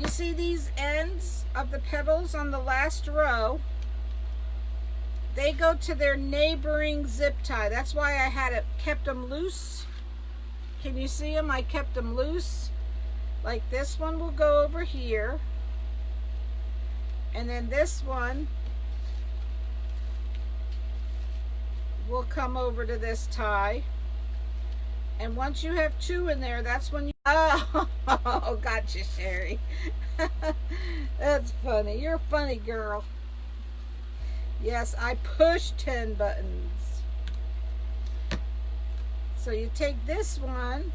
you see these ends of the petals on the last row? They go to their neighboring zip tie. That's why I had kept them loose. Can you see them? I kept them loose. Like this one will go over here. And then this one will come over to this tie. And once you have two in there, that's when you... Oh, gotcha, Sherry. That's funny. You're a funny girl. Yes, I push 10 buttons. So you take this one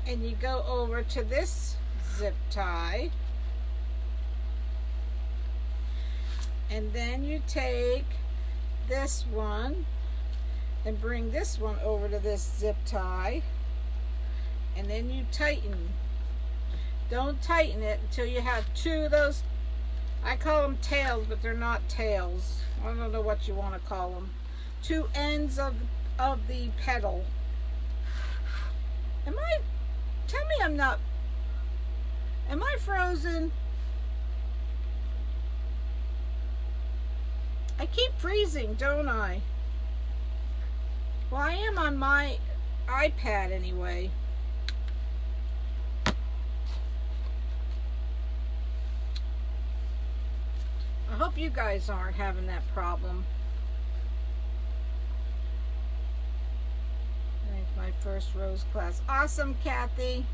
and you go over to this zip tie. And then you take this one and bring this one over to this zip tie. And then you tighten. Don't tighten it until you have two of those. I call them tails, but they're not tails. I don't know what you want to call them. Two ends of the petal. Tell me I'm not, am I frozen? I keep freezing, don't I? Well, I am on my iPad anyway. I hope you guys aren't having that problem. My first rose class. Awesome, Kathy.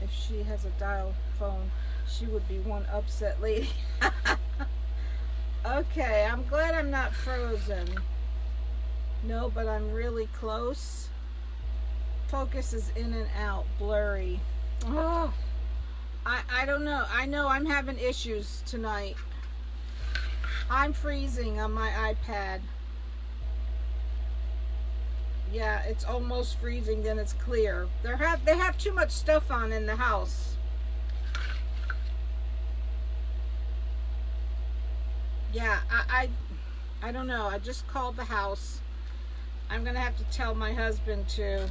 If she has a dial phone, she would be one upset lady. Okay, I'm glad I'm not frozen. No, but I'm really close. Focus is in and out, blurry. Oh, I don't know. I know I'm having issues tonight. I'm freezing on my iPad. Yeah, it's almost freezing, then it's clear. They have too much stuff on in the house. Yeah, I don't know. I just called the house. I'm gonna have to tell my husband to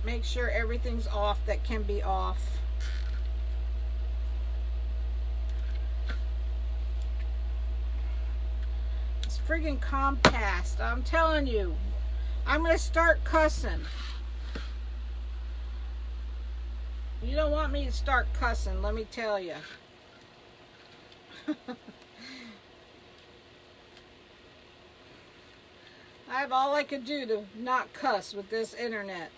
make sure everything's off that can be off. It's friggin' Comcast. I'm telling you. I'm gonna start cussing. You don't want me to start cussing, let me tell you. I have all I could do to not cuss with this internet.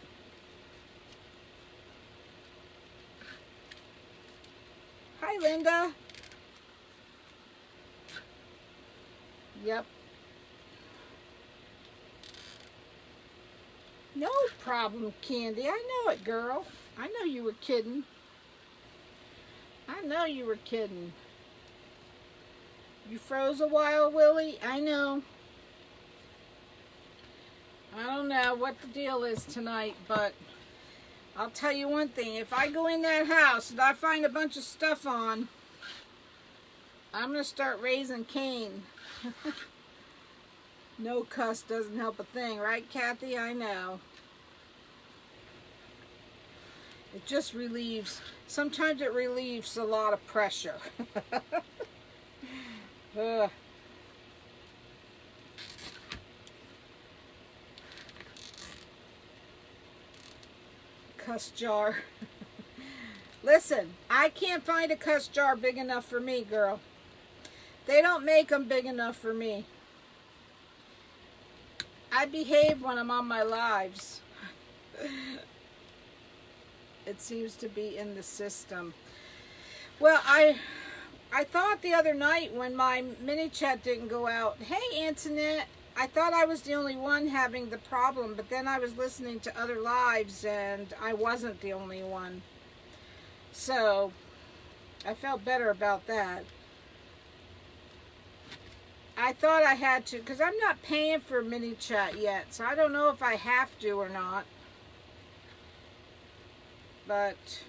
Hi, Linda. Yep. No problem, Candy. I know it, girl. I know you were kidding. I know you were kidding. You froze a while, Willie? I know. I don't know what the deal is tonight, but I'll tell you one thing. If I go in that house and I find a bunch of stuff on, I'm going to start raising Cain. No cuss doesn't help a thing, right, Kathy? I know. It just relieves. Sometimes it relieves a lot of pressure. Ugh. Cuss jar. Listen, I can't find a cuss jar big enough for me, girl. They don't make them big enough for me. I behave when I'm on my lives. It seems to be in the system. Well, I thought the other night when my mini chat didn't go out, hey Antoinette, I thought I was the only one having the problem, but then I was listening to other lives and I wasn't the only one. So I felt better about that. I thought I had to, because I'm not paying for mini chat yet, so I don't know if I have to or not. But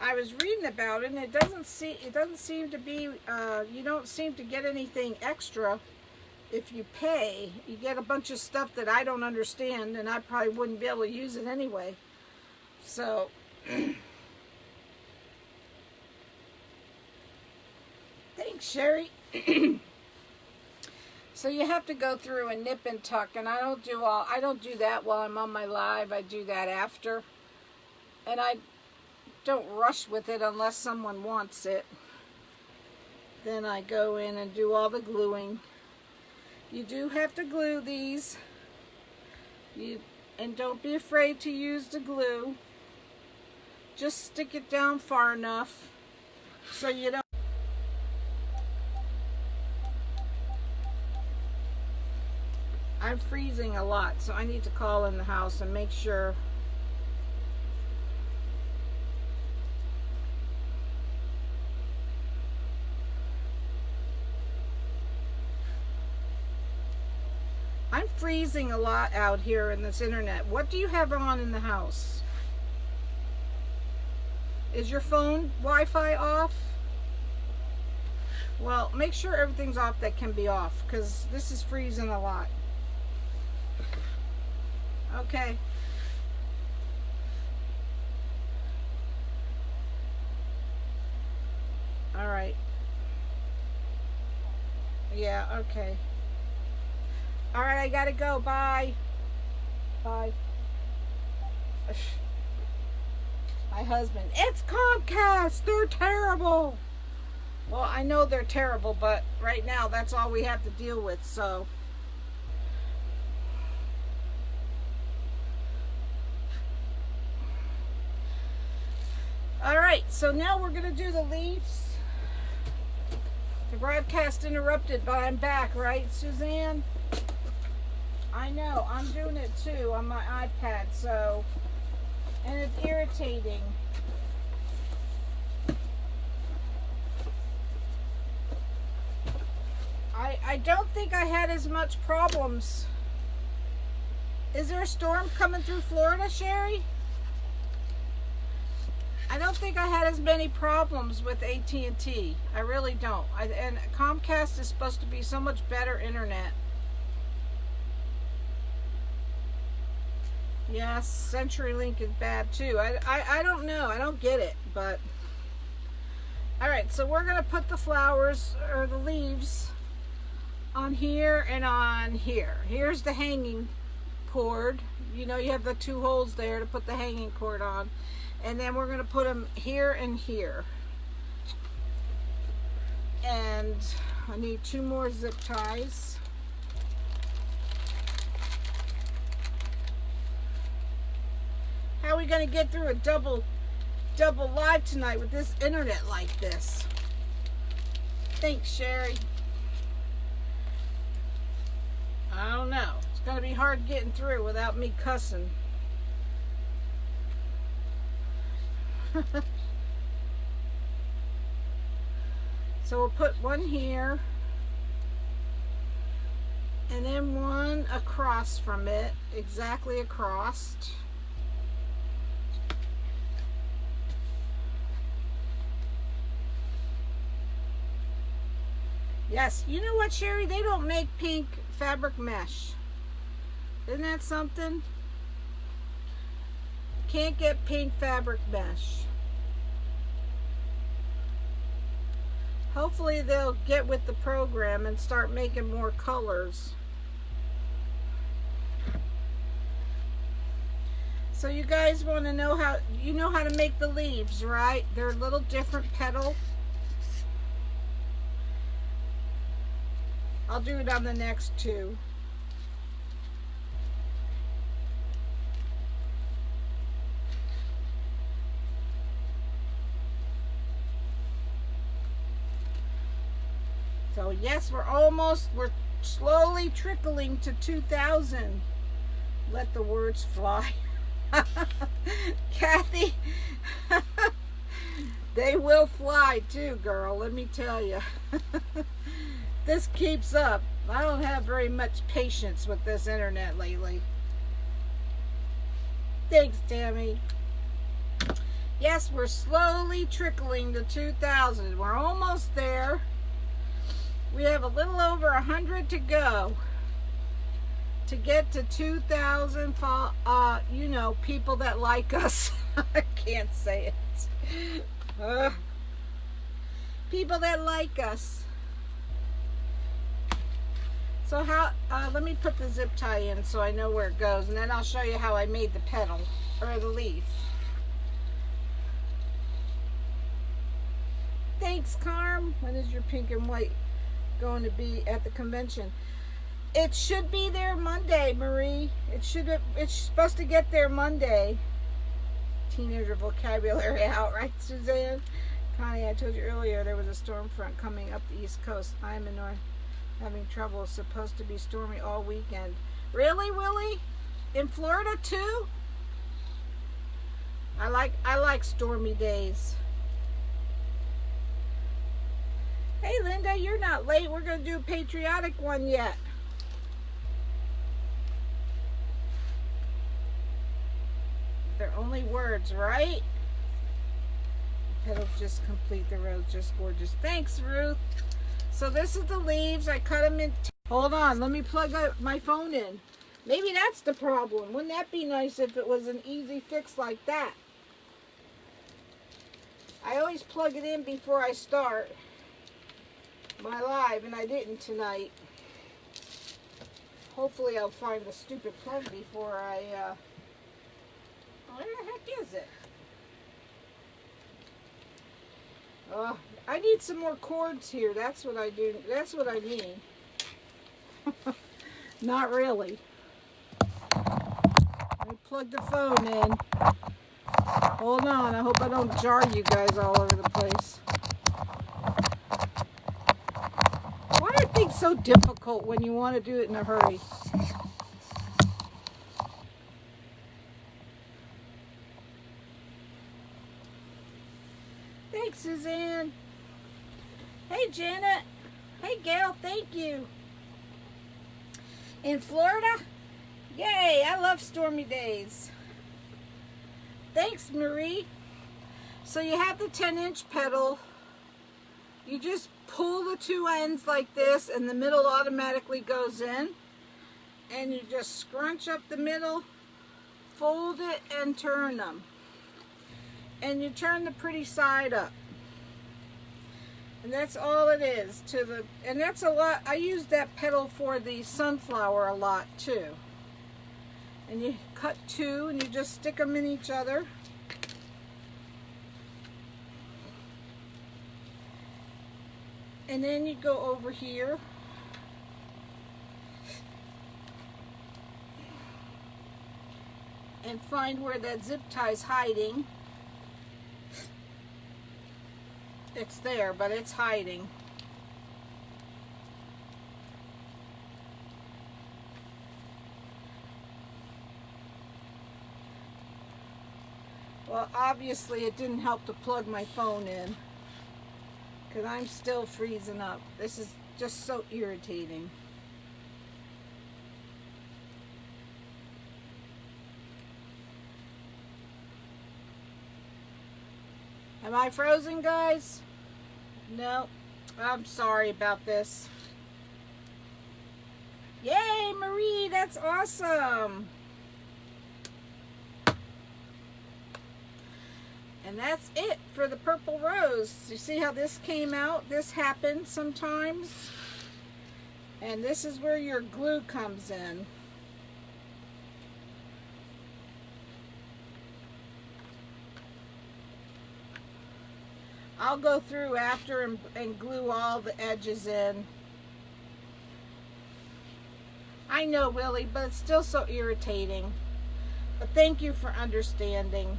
I was reading about it, and it doesn't seem to be. You don't seem to get anything extra if you pay. You get a bunch of stuff that I don't understand, and I probably wouldn't be able to use it anyway. So. Thanks, Sherry. So you have to go through and nip and tuck, and I don't do that while I'm on my live. I do that after. And I don't rush with it unless someone wants it. Then I go in and do all the gluing. You do have to glue these. And don't be afraid to use the glue. Just stick it down far enough so you don't. I'm freezing a lot, so I need to call in the house and make sure. I'm freezing a lot out here in this internet. What do you have on in the house? Is your phone Wi-Fi off? Well, make sure everything's off that can be off, because this is freezing a lot. Okay. All right. Yeah, okay. All right, I gotta go. Bye. Bye. My husband, it's Comcast. They're terrible. Well, I know they're terrible, but right now that's all we have to deal with, so. All right, so now we're going to do the leaves. The broadcast interrupted, but I'm back, right, Suzanne? I know, I'm doing it too on my iPad, so, and it's irritating. I don't think I had as much problems. Is there a storm coming through Florida, Sherry? I don't think I had as many problems with AT&T. I really don't. And Comcast is supposed to be so much better internet. Yes, CenturyLink is bad too. I don't know. I don't get it, but... Alright, so we're going to put the flowers, or the leaves, on here and on here. Here's the hanging cord. You know, you have the 2 holes there to put the hanging cord on. And then we're going to put them here and here. And I need 2 more zip ties. How are we going to get through a double live tonight with this internet like this? Thanks, Sherry. I don't know. It's going to be hard getting through without me cussing. So we'll put one here and then one across from it, exactly across. Yes, you know what, Sherry? They don't make pink fabric mesh. Isn't that something? Can't get pink fabric mesh. Hopefully they'll get with the program and start making more colors. So you guys want to know how, you know how to make the leaves, right? They're a little different petal. I'll do it on the next 2. So yes, we're slowly trickling to 2,000. Let the words fly. Kathy, they will fly too, girl, let me tell you. This keeps up. I don't have very much patience with this internet lately. Thanks, Tammy. Yes, we're slowly trickling to 2,000. We're almost there. We have a little over 100 to go to get to 2,000, you know, people that like us. I can't say it. People that like us. So how, let me put the zip tie in so I know where it goes, and then I'll show you how I made the petal, or the leaf. Thanks, Carm. When is your pink and white going to be at the convention? It should be there Monday, Marie. It's supposed to get there Monday. Teenager vocabulary out, right, Suzanne? Connie, I told you earlier there was a storm front coming up the East Coast. I'm in North, having trouble. It's supposed to be stormy all weekend. Really, Willie? In Florida too? I like stormy days. Hey, Linda, you're not late. We're going to do a patriotic one yet. They're only words, right? Petals just complete the rose, just gorgeous. Thanks, Ruth. So this is the leaves. I cut them in. Hold on, let me plug my phone in. Maybe that's the problem. Wouldn't that be nice if it was an easy fix like that? I always plug it in before I start my live, and I didn't tonight. Hopefully I'll find the stupid plug before I, where the heck is it? Oh, I need some more cords here. That's what I do. That's what I mean. Not really. Let me plug the phone in. Hold on. I hope I don't jar you guys all over the place. It's so difficult when you want to do it in a hurry. Thanks, Suzanne. Hey, Janet. Hey, Gail. Thank you. In Florida? Yay, I love stormy days. Thanks, Marie. So you have the 10-inch pedal. You just pull the two ends like this and the middle automatically goes in. And you just scrunch up the middle, fold it, and turn them. And you turn the pretty side up. And that's all it is and that's a lot. I use that pedal for the sunflower a lot too. And you cut two and you just stick them in each other. And then you go over here. And find where that zip tie's hiding. It's there, but it's hiding. Well, obviously it didn't help to plug my phone in, because I'm still freezing up. This is just so irritating. Am I frozen, guys? No. I'm sorry about this. Yay, Marie, that's awesome. And that's it for the purple rose. You see how this came out? This happens sometimes. And this is where your glue comes in. I'll go through after and glue all the edges in. I know, Willie, but it's still so irritating. But thank you for understanding.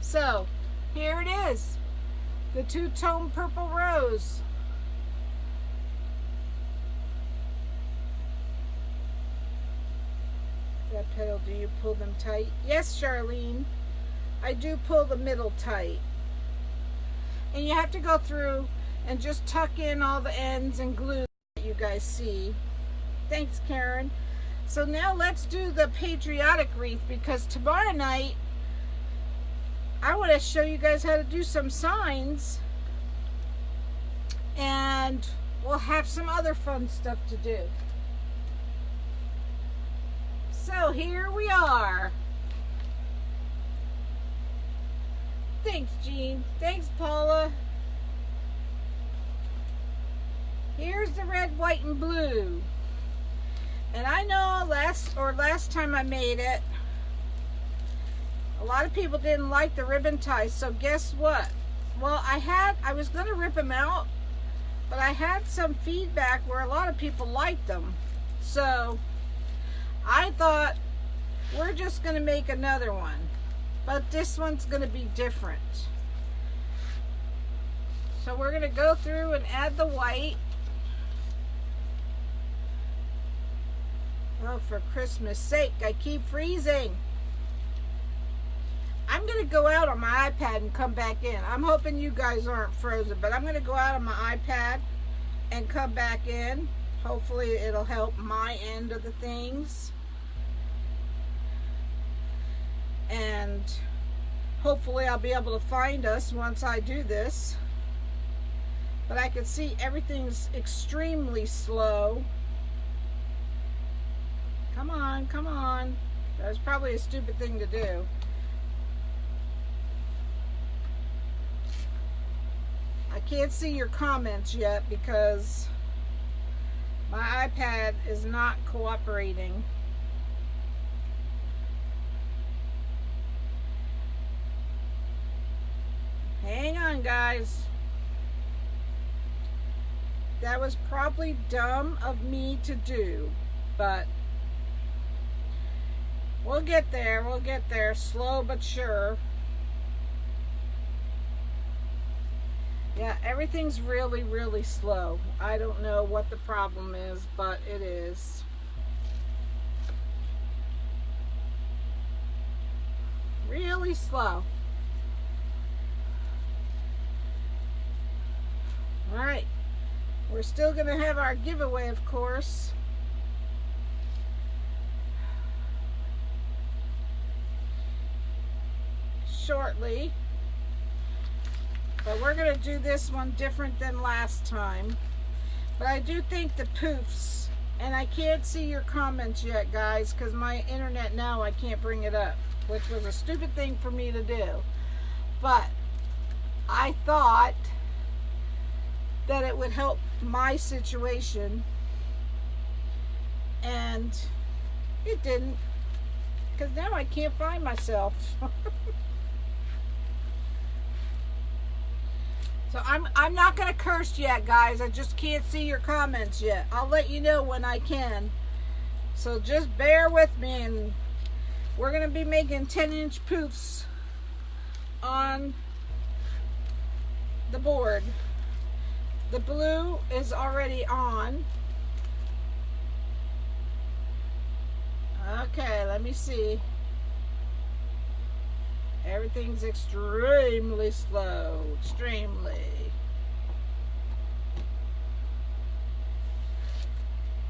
So, here it is. The two-tone purple rose. That pedal, do you pull them tight? Yes, Charlene. I do pull the middle tight. And you have to go through and just tuck in all the ends and glue that you guys see. Thanks, Karen. So now let's do the Patriotic Wreath, because tomorrow night I want to show you guys how to do some signs, and we'll have some other fun stuff to do. So here we are. Thanks, Jean. Thanks, Paula. Here's the red, white, and blue. And I know last time I made it, a lot of people didn't like the ribbon ties, so guess what? Well, I was going to rip them out, but I had some feedback where a lot of people liked them. So I thought, we're just going to make another one, but this one's going to be different. So we're going to go through and add the white. Oh, for Christmas sake, I keep freezing. I'm going to go out on my iPad and come back in. I'm hoping you guys aren't frozen, but I'm going to go out on my iPad and come back in. Hopefully it'll help my end of the things. And hopefully I'll be able to find us once I do this. But I can see everything's extremely slow. Come on, come on. That was probably a stupid thing to do. I can't see your comments yet because my iPad is not cooperating. Hang on, guys. That was probably dumb of me to do. but we'll get there. We'll get there, slow but sure. Yeah, everything's really, really slow. I don't know what the problem is, but it is. Really slow. All right. We're still going to have our giveaway, of course. Shortly. But we're going to do this one different than last time. But I do think the poofs, and I can't see your comments yet, guys, because my internet now, I can't bring it up, which was a stupid thing for me to do. But I thought that it would help my situation, and it didn't, because now I can't find myself. So I'm not going to curse yet, guys. I just can't see your comments yet. I'll let you know when I can. So just bear with me, and we're going to be making 10-inch poofs on the board. The blue is already on. Okay, let me see. Everything's extremely slow. Extremely.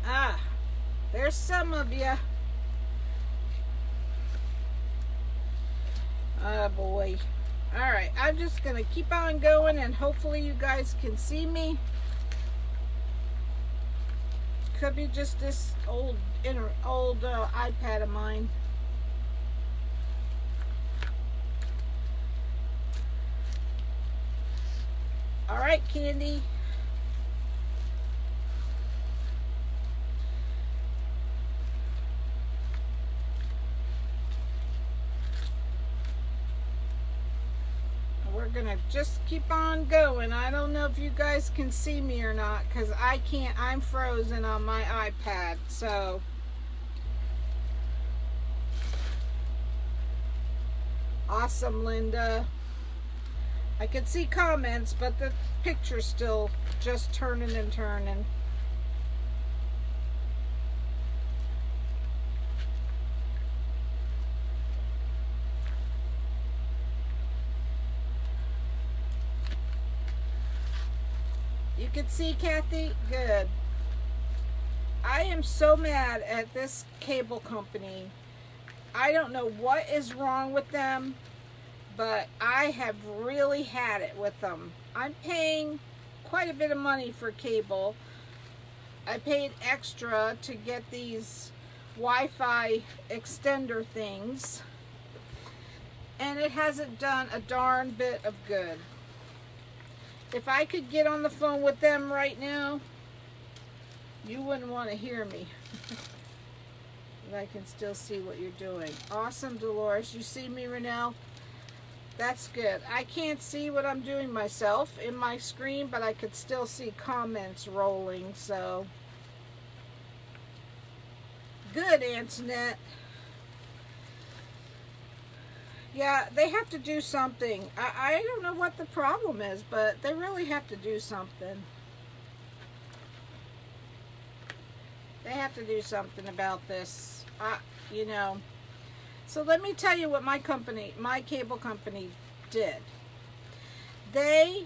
Ah, there's some of you. Oh boy. Alright, I'm just going to keep on going, and hopefully you guys can see me. Could be just this old iPad of mine. Alright, Candy. We're gonna just keep on going. I don't know if you guys can see me or not, because I can't. I'm frozen on my iPad. So awesome, Linda. I can see comments, but the picture's still just turning and turning. You can see, Kathy? Good. I am so mad at this cable company. I don't know what is wrong with them, but I have really had it with them. I'm paying quite a bit of money for cable. I paid extra to get these Wi-Fi extender things, and it hasn't done a darn bit of good. If I could get on the phone with them right now, you wouldn't want to hear me. But I can still see what you're doing. Awesome, Dolores. You see me, Renelle? That's good. I can't see what I'm doing myself in my screen, but I could still see comments rolling, so. Good, Antoinette. Yeah, they have to do something. I don't know what the problem is, but they really have to do something. They have to do something about this. You know. So let me tell you what my company, my cable company did. They,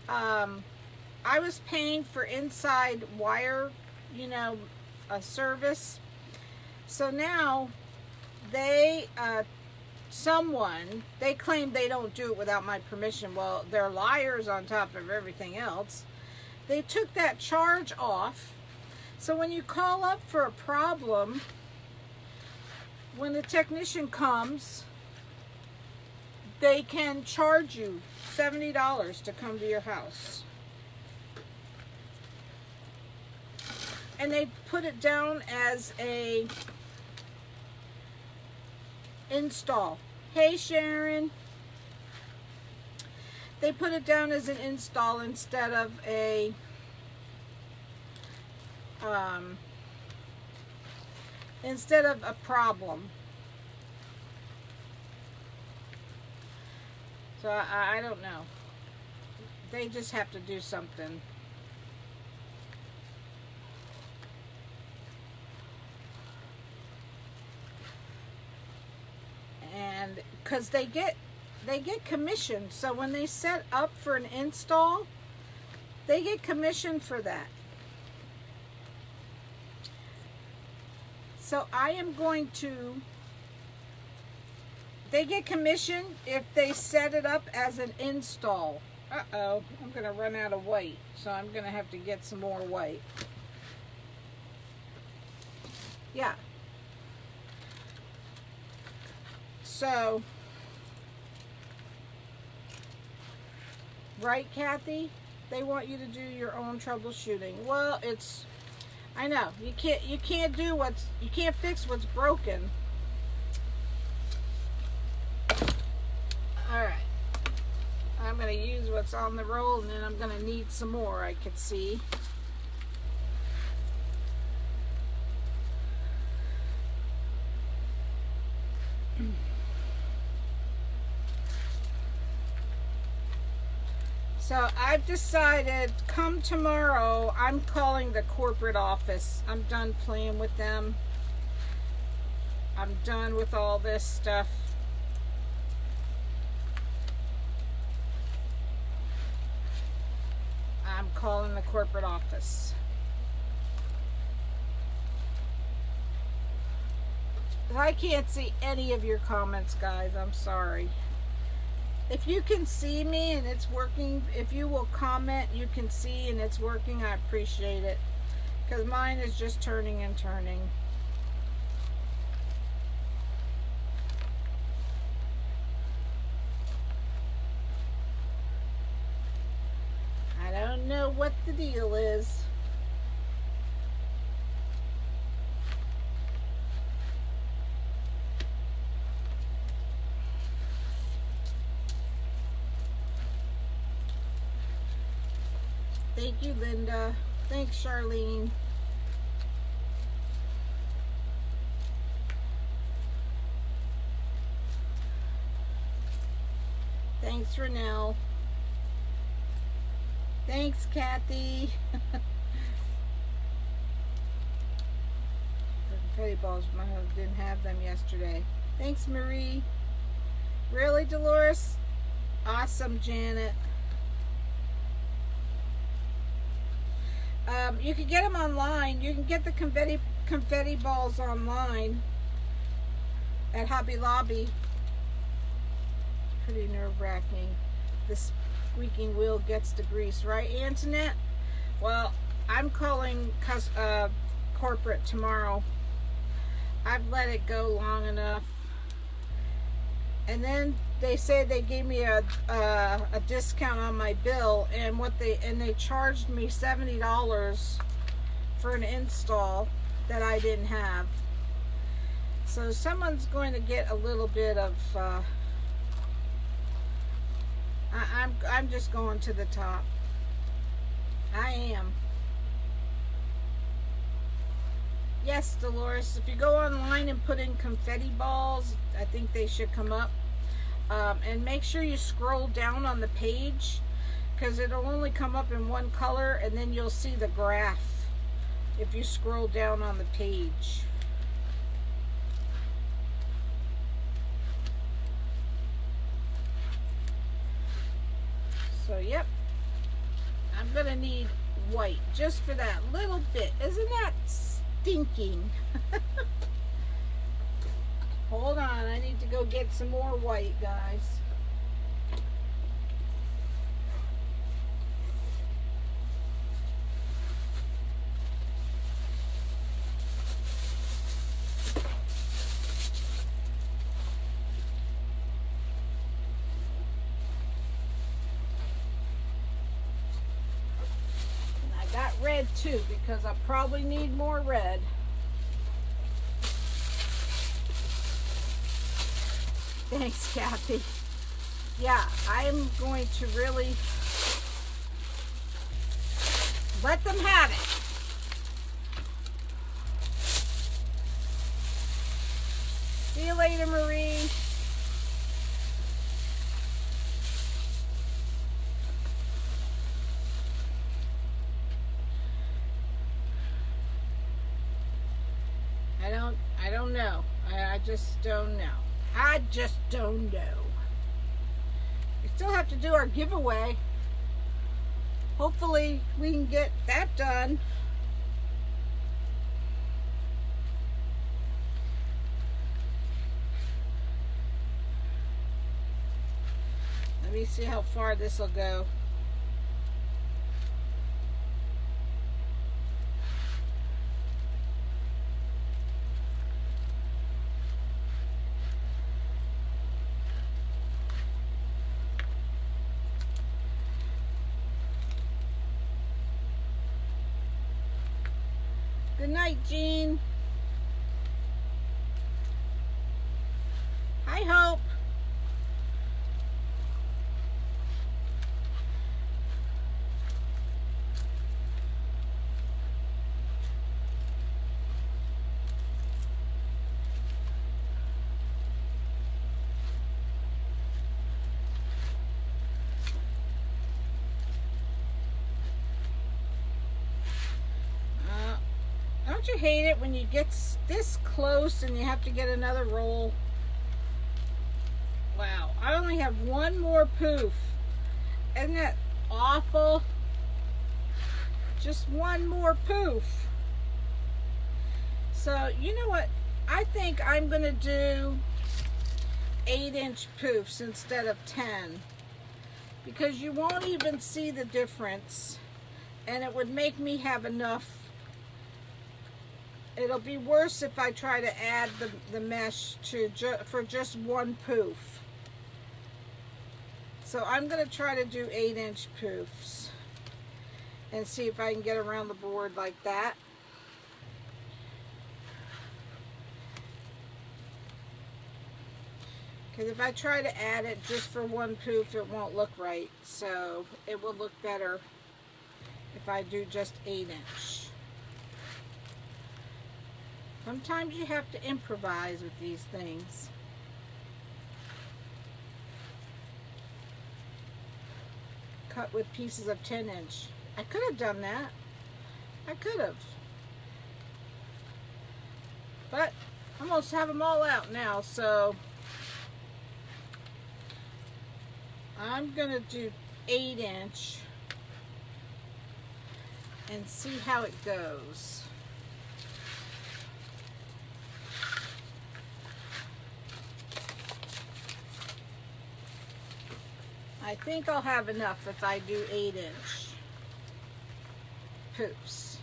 I was paying for inside wire, you know, a service. So now they, they claim they don't do it without my permission. Well, they're liars on top of everything else. They took that charge off. So when you call up for a problem, when the technician comes, they can charge you $70 to come to your house. And they put it down as a install. Hey, Sharon. They put it down as an install instead of a instead of a problem. So I don't know. They just have to do something. And because they get commission, so when they set up for an install, they get commission for that. So I am going to, they get commission if they set it up as an install. Uh-oh, I'm going to run out of white, so I'm going to have to get some more white. Yeah. So, right, Kathy? They want you to do your own troubleshooting. Well, it's, I know, you can't do what's, you can't fix what's broken. All right. I'm going to use what's on the roll, and then I'm going to need some more, I could see. So I've decided, come tomorrow, I'm calling the corporate office. I'm done playing with them. I'm done with all this stuff. I'm calling the corporate office. I can't see any of your comments, guys. I'm sorry. If you can see me and it's working, if you will comment, you can see and it's working, I appreciate it. Because mine is just turning and turning. I don't know what the deal is. Thank you, Linda. Thanks, Charlene. Thanks, Renelle. Thanks, Kathy. Confetti balls, my husband didn't have them yesterday. Thanks, Marie. Really, Dolores? Awesome, Janet. You can get them online. You can get the confetti balls online at Hobby Lobby. It's pretty nerve-wracking. The squeaking wheel gets the grease, right, Antoinette? Well, I'm calling corporate tomorrow. I've let it go long enough. And then they say they gave me a discount on my bill, and they charged me $70 for an install that I didn't have. So someone's going to get a little bit of. I'm just going to the top. I am. Yes, Dolores. If you go online and put in confetti balls, I think they should come up. And make sure you scroll down on the page, because it'll only come up in one color, and then you'll see the graph if you scroll down on the page. So, yep. I'm going to need white just for that little bit. Isn't that stinking? Hold on, I need to go get some more white, guys. And I got red too, because I probably need more red. Thanks, Kathy. Yeah, I'm going to really let them have it. See you later, Marie. I don't know. I just don't know. I just don't know. We still have to do our giveaway. Hopefully we can get that done. Let me see how far this will go. Good night, Jean. Hi, Hope. Don't you hate it when you get this close and you have to get another roll? Wow, I only have one more poof. Isn't that awful? Just one more poof. So, you know what? I think I'm going to do 8-inch poofs instead of 10. Because you won't even see the difference. And it would make me have enough. It'll be worse if I try to add the mesh for just one poof. So I'm going to try to do 8-inch poofs and see if I can get around the board like that. Because if I try to add it just for one poof, it won't look right. So it will look better if I do just 8-inch. Sometimes you have to improvise with these things. Cut with pieces of 10-inch. I could have done that. I could have. But I almost have them all out now, so I'm going to do 8-inch and see how it goes. I think I'll have enough if I do 8-inch poofs.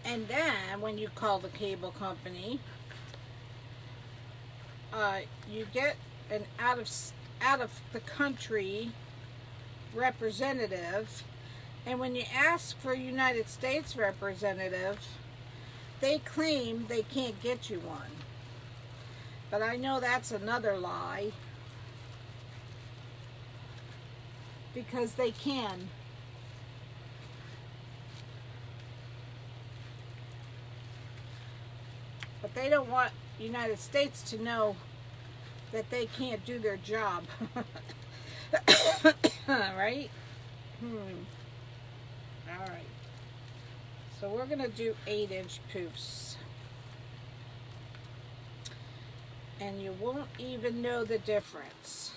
And then when you call the cable company, you get an out of the country representative, and when you ask for a United States representative, they claim they can't get you one. But I know that's another lie, because they can. But they don't want United States to know that they can't do their job. Right? Alright. So we're going to do 8-inch poofs. And you won't even know the difference.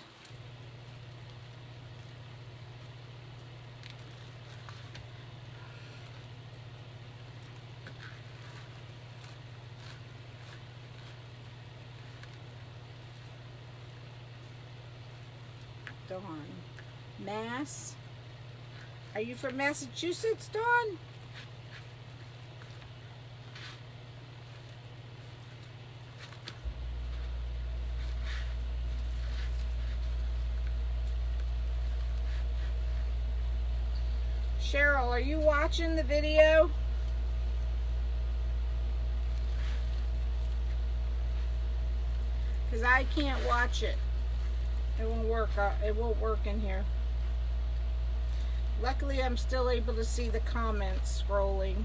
Dawn. Mass? Are you from Massachusetts, Dawn? Cheryl, are you watching the video? because I can't watch it. It won't work. It won't work in here. Luckily, I'm still able to see the comments scrolling.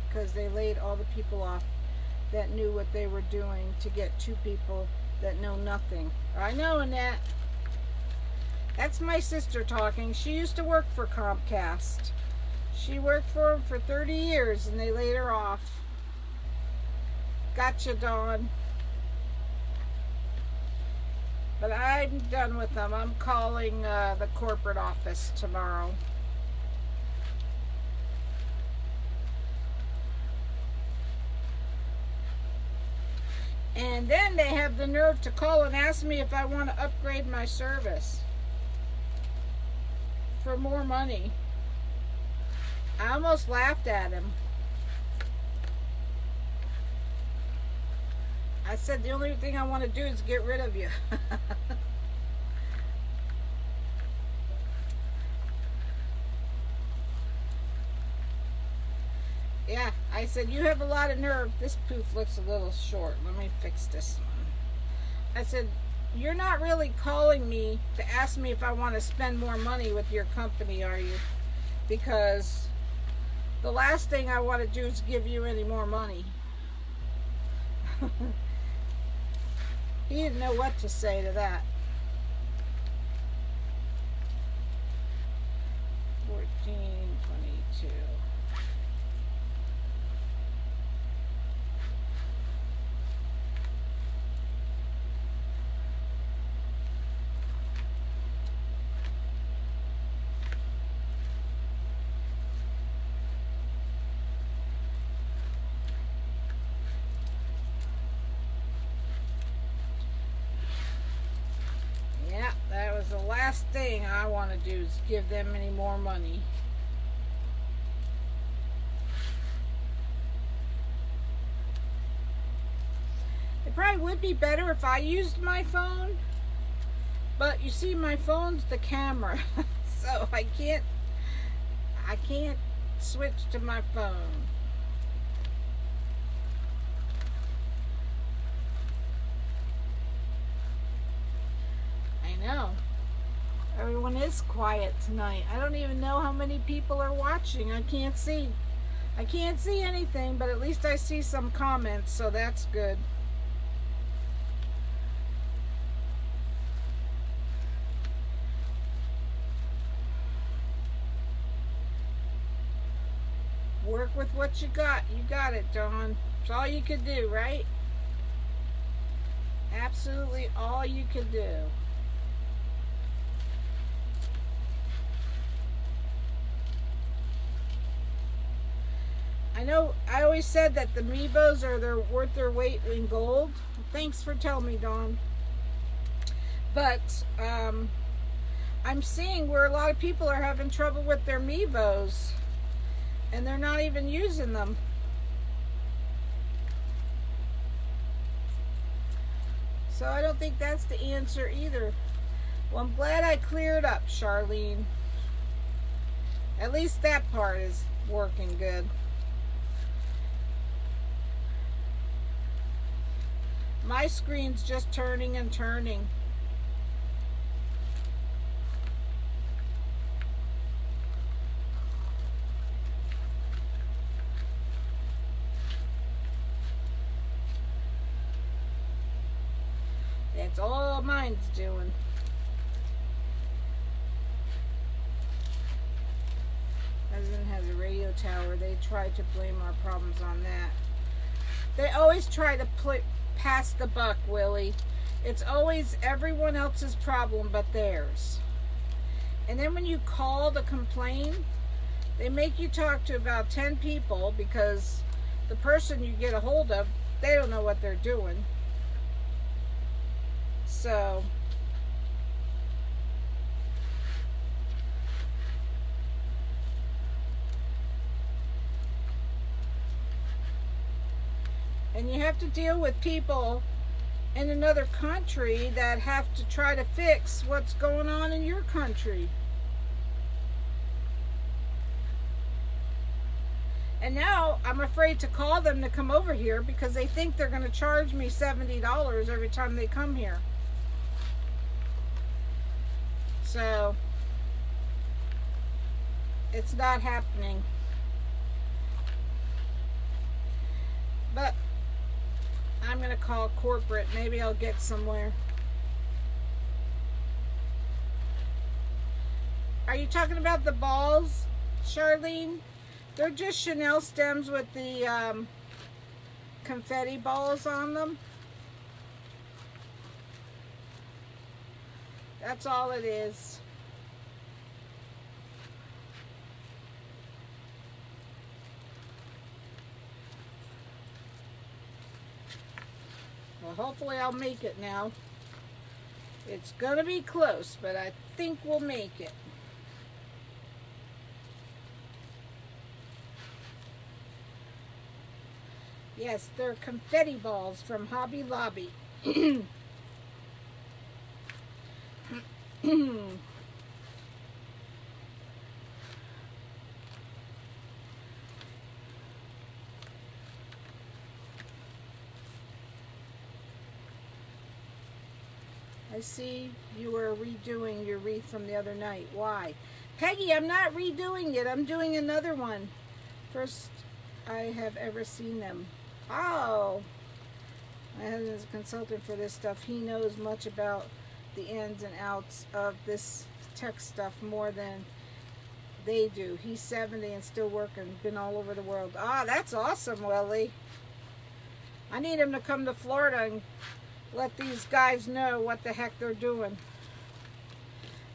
Because they laid all the people off that knew what they were doing to get 2 people that know nothing. I know, Annette. That's my sister talking. She used to work for Comcast. She worked for them for 30 years and they laid her off. Gotcha, Dawn. But I'm done with them. I'm calling the corporate office tomorrow. And then they have the nerve to call and ask me if I want to upgrade my service for more money. I almost laughed at him. I said, the only thing I want to do is get rid of you. Yeah, I said, you have a lot of nerve. This poof looks a little short. Let me fix this one. I said, you're not really calling me to ask me if I want to spend more money with your company, are you? Because the last thing I want to do is give you any more money. He didn't know what to say to that. 1422. That was the last thing I want to do is give them any more money. It probably would be better if I used my phone, but you see, my phone's the camera, so I can't switch to my phone. No, everyone is quiet tonight. I don't even know how many people are watching. I can't see anything, but at least I see some comments, so that's good. Work with what you got. You got it, Dawn. It's all you could do, right? Absolutely all you could do. I know I always said that the Meebos are worth their weight in gold. Thanks for telling me, Dawn. But I'm seeing where a lot of people are having trouble with their Meebos and they're not even using them. So I don't think that's the answer either. Well, I'm glad I cleared up, Charlene. At least that part is working good. My screen's just turning and turning. That's all mine's doing. Husband has a radio tower. They try to blame our problems on that. They always try to pass the buck, Willie. It's always everyone else's problem but theirs. And then when you call to complain, they make you talk to about 10 people because the person you get a hold of, they don't know what they're doing. So and you have to deal with people in another country that have to try to fix what's going on in your country. And now I'm afraid to call them to come over here because they think they're going to charge me $70 every time they come here. So it's not happening. But I'm going to call corporate. Maybe I'll get somewhere. Are you talking about the balls, Charlene? They're just Chanel stems with the confetti balls on them. That's all it is. Well, hopefully I'll make it now. It's gonna be close, but I think we'll make it. Yes, they're confetti balls from Hobby Lobby. I see you are redoing your wreath from the other night. Why? Peggy, I'm not redoing it. I'm doing another one. First I have ever seen them. Oh, my husband is a consultant for this stuff. He knows much about the ins and outs of this tech stuff more than they do. He's 70 and still working. Been all over the world. Ah, that's awesome, Willie. I need him to come to Florida and let these guys know what the heck they're doing.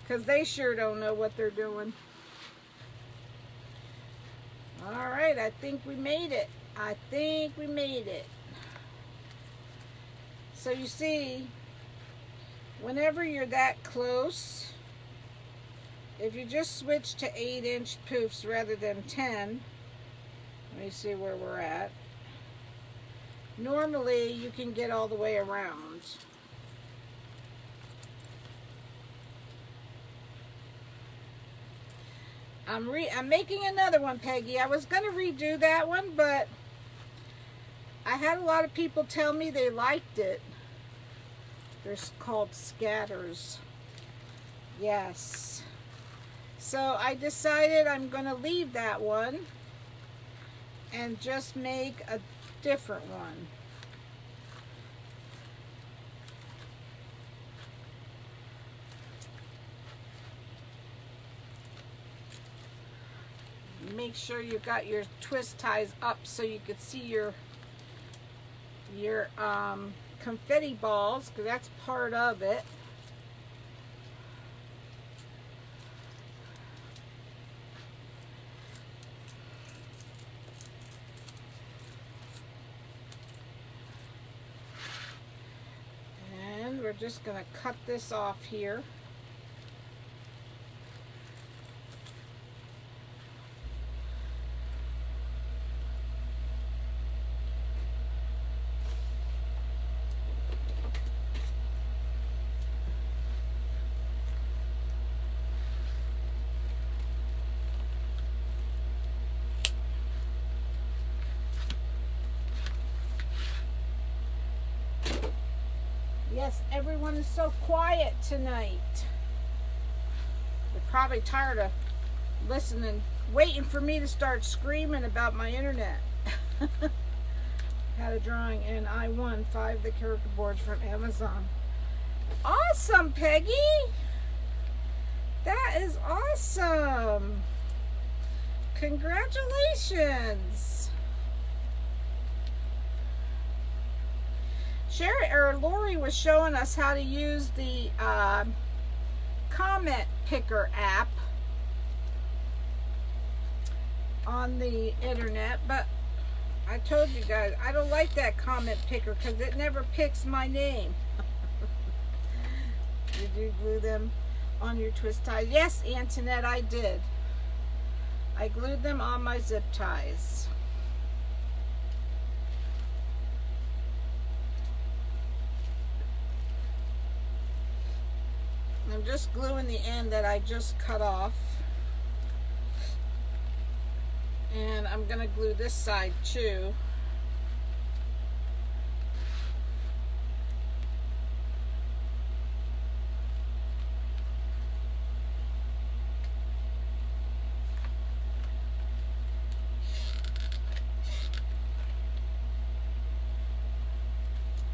Because they sure don't know what they're doing. Alright, I think we made it. I think we made it. So you see, whenever you're that close, if you just switch to 8-inch poofs rather than 10, let me see where we're at. Normally you can get all the way around. I'm making another one, Peggy. I was going to redo that one, but I had a lot of people tell me they liked it. They're called scatters. Yes. So I decided I'm going to leave that one and just make a different one. Make sure you got your twist ties up so you can see your confetti balls, because that's part of it. And we're just going to cut this off here. Yes, everyone is so quiet tonight. They're probably tired of listening, waiting for me to start screaming about my internet. Had a drawing and I won 5 of the character boards from Amazon. Awesome, Peggy! That is awesome! Congratulations! Lori was showing us how to use the comment picker app on the internet, but I told you guys I don't like that comment picker because it never picks my name. Did you glue them on your twist ties? Yes, Antoinette, I did. I glued them on my zip ties. I'm just gluing the end that I just cut off. And I'm going to glue this side too.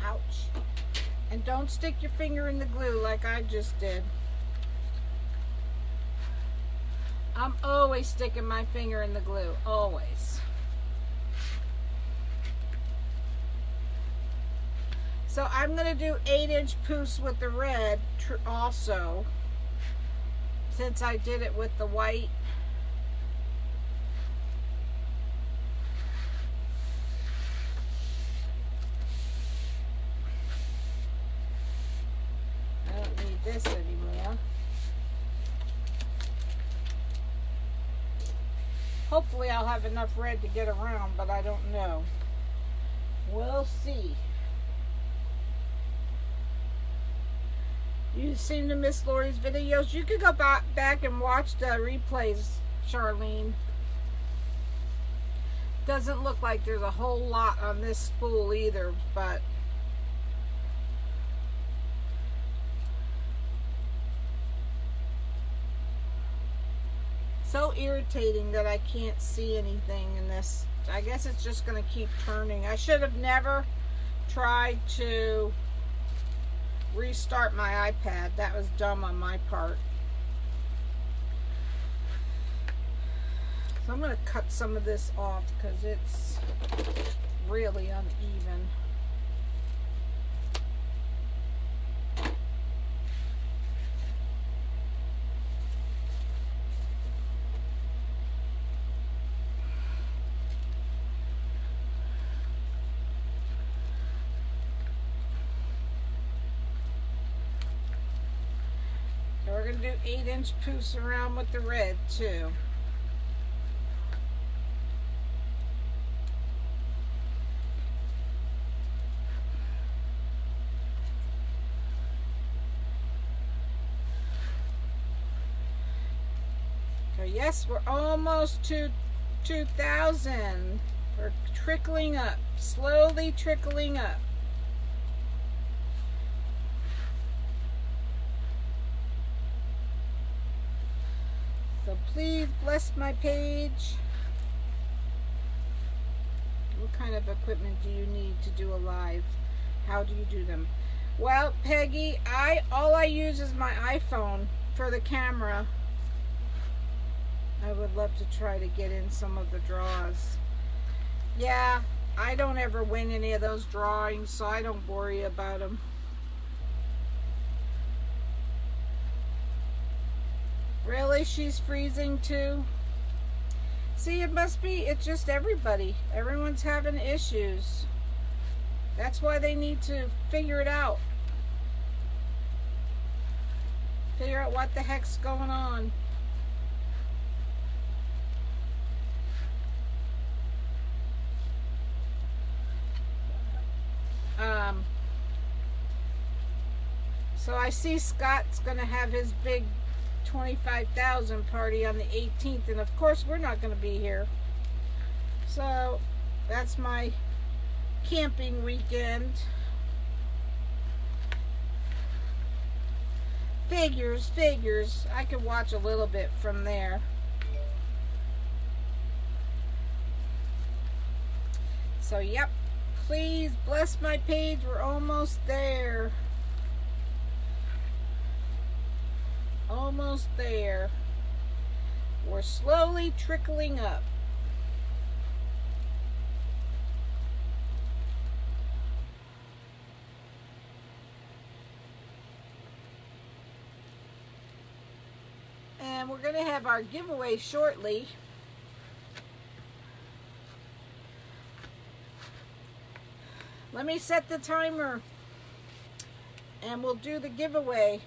Ouch. And don't stick your finger in the glue like I just did. I'm always sticking my finger in the glue, always. So I'm going to do 8-inch poofs with the red also, since I did it with the white. I don't need this anymore. Hopefully I'll have enough red to get around, but I don't know. We'll see. You seem to miss Lori's videos. You could go back and watch the replays, Charlene. Doesn't look like there's a whole lot on this spool either, but so irritating that I can't see anything in this. I guess it's just going to keep turning. I should have never tried to restart my iPad. That was dumb on my part. So I'm going to cut some of this off because it's really uneven. So we're going to do 8-inch poofs around with the red too. So yes, we're almost to 2,000. We're trickling up, slowly trickling up. So please bless my page. What kind of equipment do you need to do a live? How do you do them? Well, Peggy, all I use is my iPhone for the camera. I would love to try to get in some of the draws. Yeah, I don't ever win any of those drawings, so I don't worry about them. Really? She's freezing too? See, it's just everybody. Everyone's having issues. That's why they need to figure it out. Figure out what the heck's going on. So I see Scott's going to have his big 25,000 party on the 18th, and of course we're not going to be here. So that's my camping weekend. Figures. I could watch a little bit from there. So yep, please bless my page. We're almost there. Almost there. We're slowly trickling up. And we're going to have our giveaway shortly. Let me set the timer and we'll do the giveaway.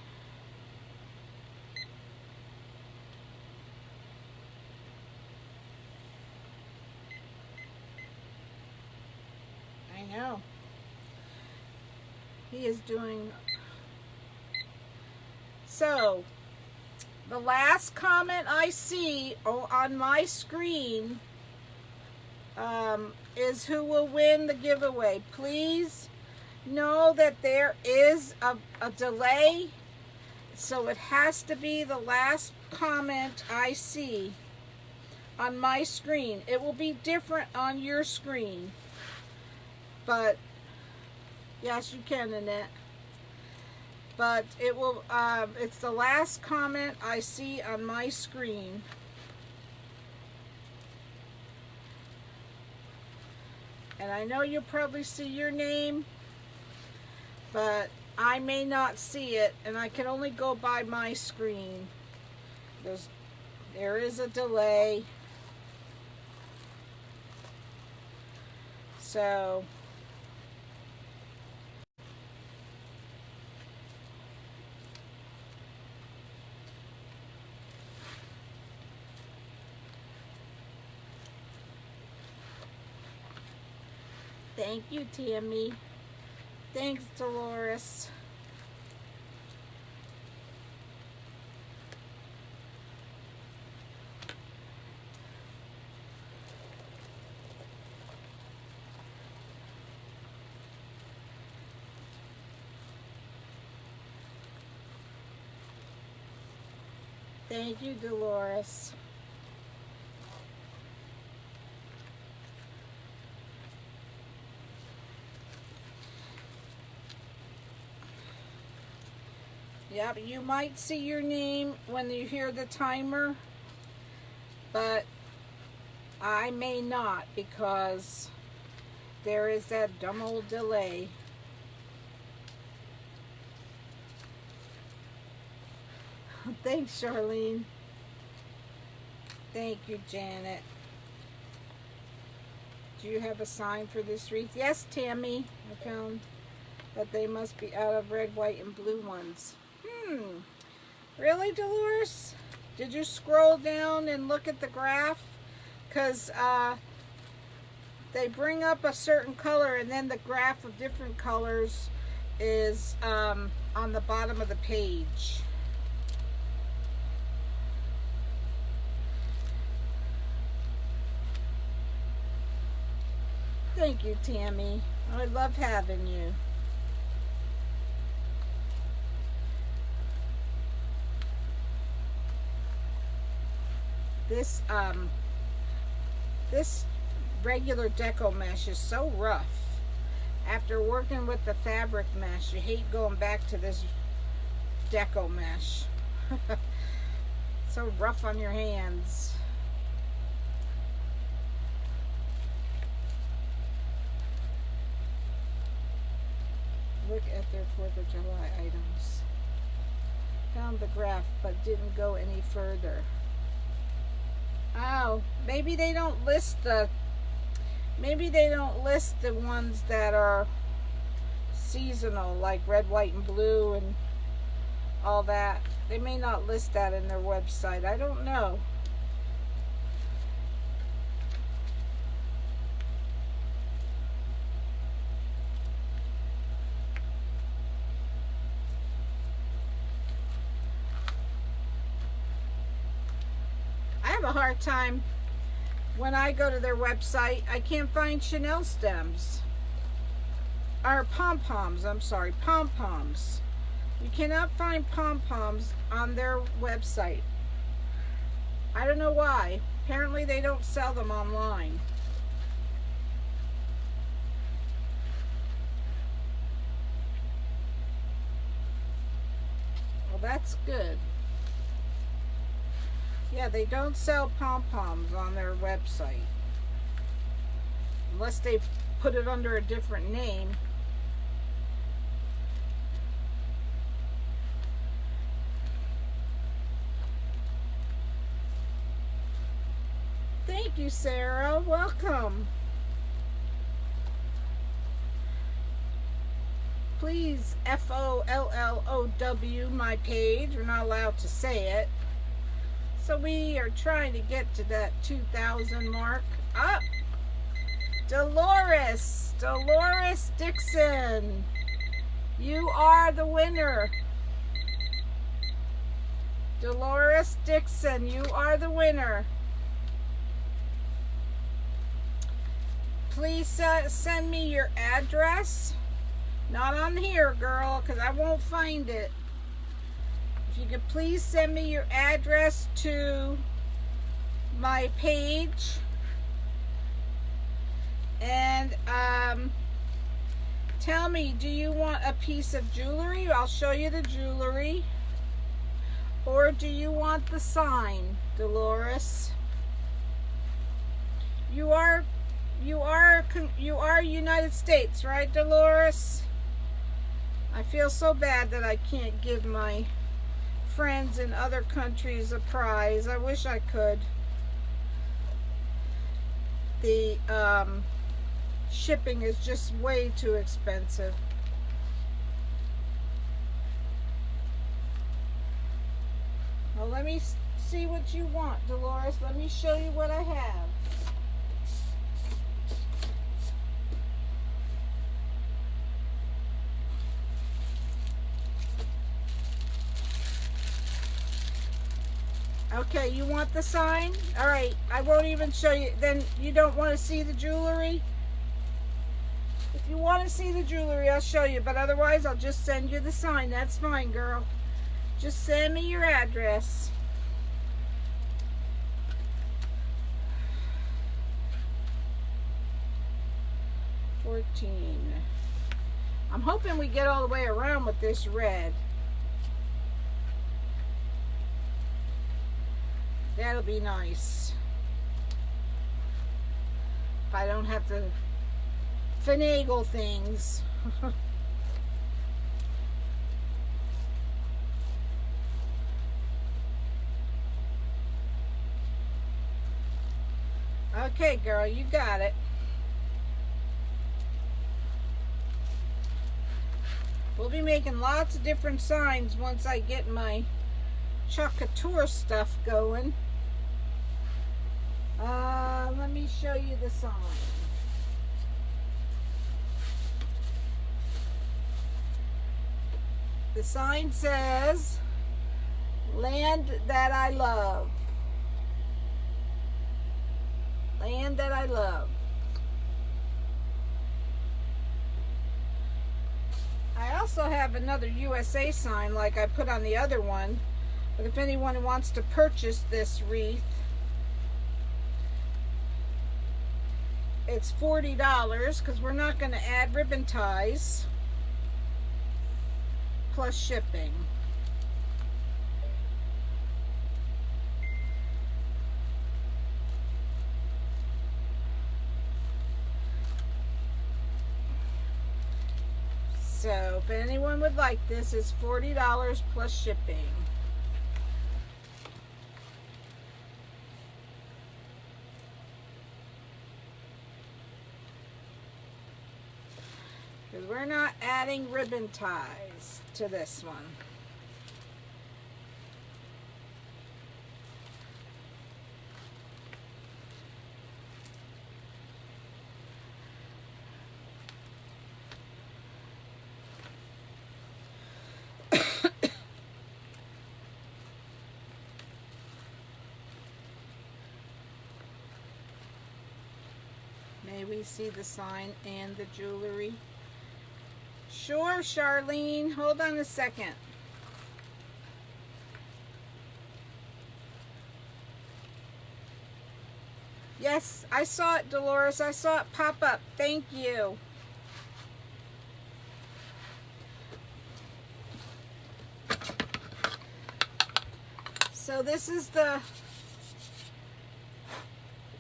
I know. He is doing So, the last comment I see on my screen is who will win the giveaway. Please know that there is a delay, so it has to be the last comment I see on my screen. It will be different on your screen, but yes, you can, Annette. But it will, it's the last comment I see on my screen. And I know you'll probably see your name, but I may not see it, and I can only go by my screen. There is a delay. So, thank you, Tammy. Thanks, Dolores. Thank you, Dolores. Yep, you might see your name when you hear the timer, but I may not, because there is that dumb old delay. Thanks, Charlene. Thank you, Janet. Do you have a sign for this wreath? Yes, Tammy. I found that they must be out of red, white, and blue ones. Really, Dolores? Did you scroll down and look at the graph? Because they bring up a certain color, and then the graph of different colors is on the bottom of the page. Thank you, Tammy. I love having you. This regular deco mesh is so rough. After working with the fabric mesh, you hate going back to this deco mesh. So rough on your hands. Look at their 4th of July items. Found the graph, but didn't go any further. Oh, maybe they don't list the ones that are seasonal, like red, white, and blue and all that. They may not list that in their website. I don't know. A hard time when I go to their website. I can't find Chanel stems, or pom-poms. I'm sorry, pom-poms. You cannot find pom-poms on their website. I don't know why. Apparently they don't sell them online. Well, that's good. Yeah, they don't sell pom-poms on their website. Unless they put it under a different name. Thank you, Sarah. Welcome. Please FOLLOW my page. We're not allowed to say it. So we are trying to get to that 2,000 mark. Up, Dolores Dixon, you are the winner. Dolores Dixon, you are the winner. Please send me your address. Not on here, girl, because I won't find it. If you could please send me your address to my page. And tell me, do you want a piece of jewelry? I'll show you the jewelry. Or do you want the sign, Dolores? You are United States, right, Dolores? I feel so bad that I can't give my friends in other countries a prize. I wish I could. The shipping is just way too expensive. Well, let me see what you want, Dolores. Let me show you what I have. Okay, you want the sign? All right, I won't even show you. Then you don't want to see the jewelry? If you want to see the jewelry, I'll show you. But otherwise, I'll just send you the sign. That's fine, girl. Just send me your address. I'm hoping we get all the way around with this red. That'll be nice. If I don't have to finagle things. Okay, girl, you got it. We'll be making lots of different signs once I get my Chuck Couture stuff going. Let me show you the sign. The sign says, "Land that I love." Land that I love. I also have another USA sign like I put on the other one. But if anyone wants to purchase this wreath, it's $40 because we're not going to add ribbon ties plus shipping. So if anyone would like this, it's $40 plus shipping. Because we're not adding ribbon ties to this one. May we see the sign and the jewelry? Sure, Charlene. Hold on a second. Yes, I saw it, Dolores. I saw it pop up. Thank you. So this is the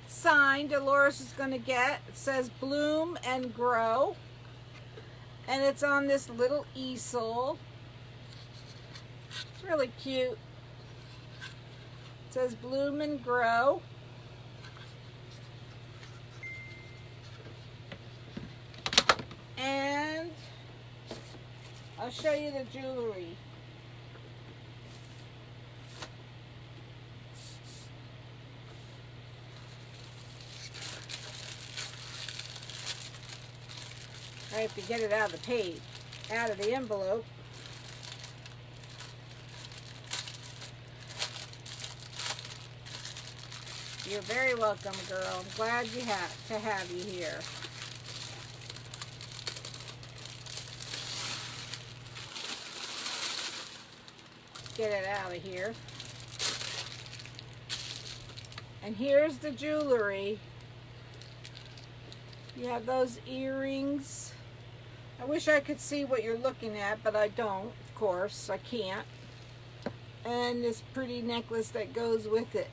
sign Dolores is going to get. It says "Bloom and Grow." And it's on this little easel. It's really cute. It says "Bloom and Grow." And I'll show you the jewelry. I have to get it out of the page, out of the envelope. You're very welcome, girl. I'm glad to have you here. Let's get it out of here. And here's the jewelry. You have those earrings. I wish I could see what you're looking at, but I don't, of course. I can't. And this pretty necklace that goes with it.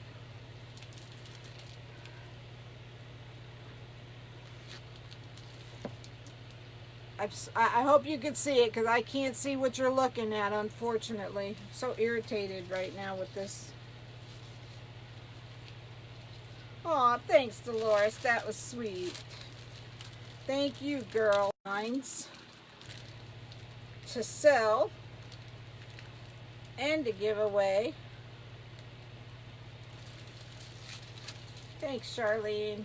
I hope you can see it, because I can't see what you're looking at, unfortunately. I'm so irritated right now with this. Aw, thanks, Dolores. That was sweet. Thank you, girl. Lines to sell and to give away. Thanks, Charlene.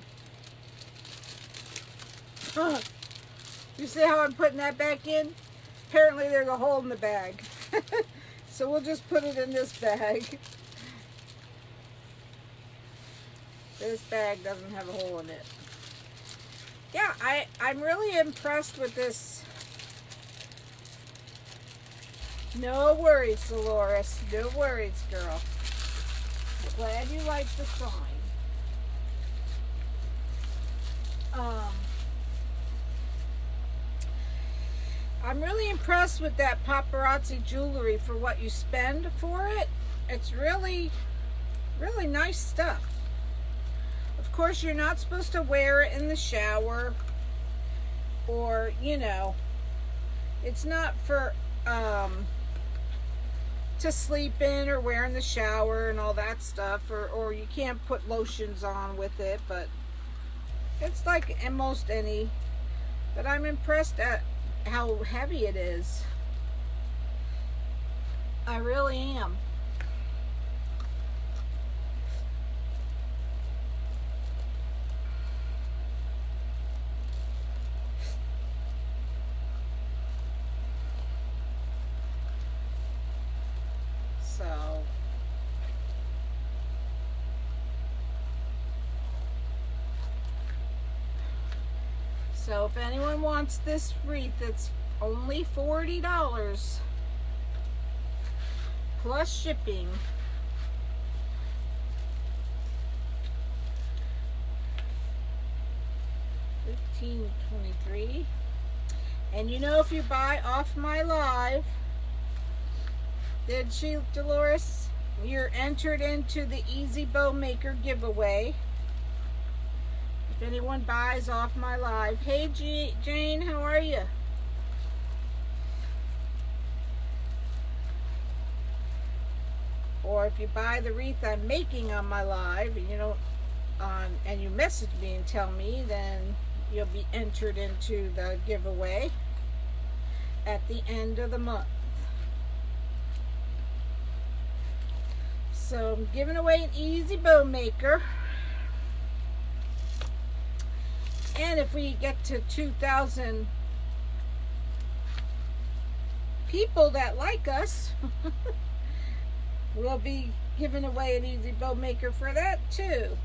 You see how I'm putting that back in? Apparently there's a hole in the bag. So we'll just put it in this bag. This bag doesn't have a hole in it. Yeah, I'm really impressed with this. No worries, Dolores. No worries, girl. I'm glad you like the sign. I'm really impressed with that paparazzi jewelry for what you spend for it. It's really, really nice stuff. Of course, you're not supposed to wear it in the shower, or, you know, it's not for to sleep in or wear in the shower and all that stuff, or you can't put lotions on with it, but it's like most any. But I'm impressed at how heavy it is. I really am. So if anyone wants this wreath, it's only $40 plus shipping. $15.23. And you know, if you buy off my live, did she, Dolores? You're entered into the Easy Bow Maker giveaway. If anyone buys off my live. Hey, Jane, how are you? Or if you buy the wreath I'm making on my live, and you don't, and you message me and tell me, then you'll be entered into the giveaway at the end of the month. So I'm giving away an Easy Bow Maker. And if we get to 2,000 people that like us, we'll be giving away an Easy Bow Maker for that too.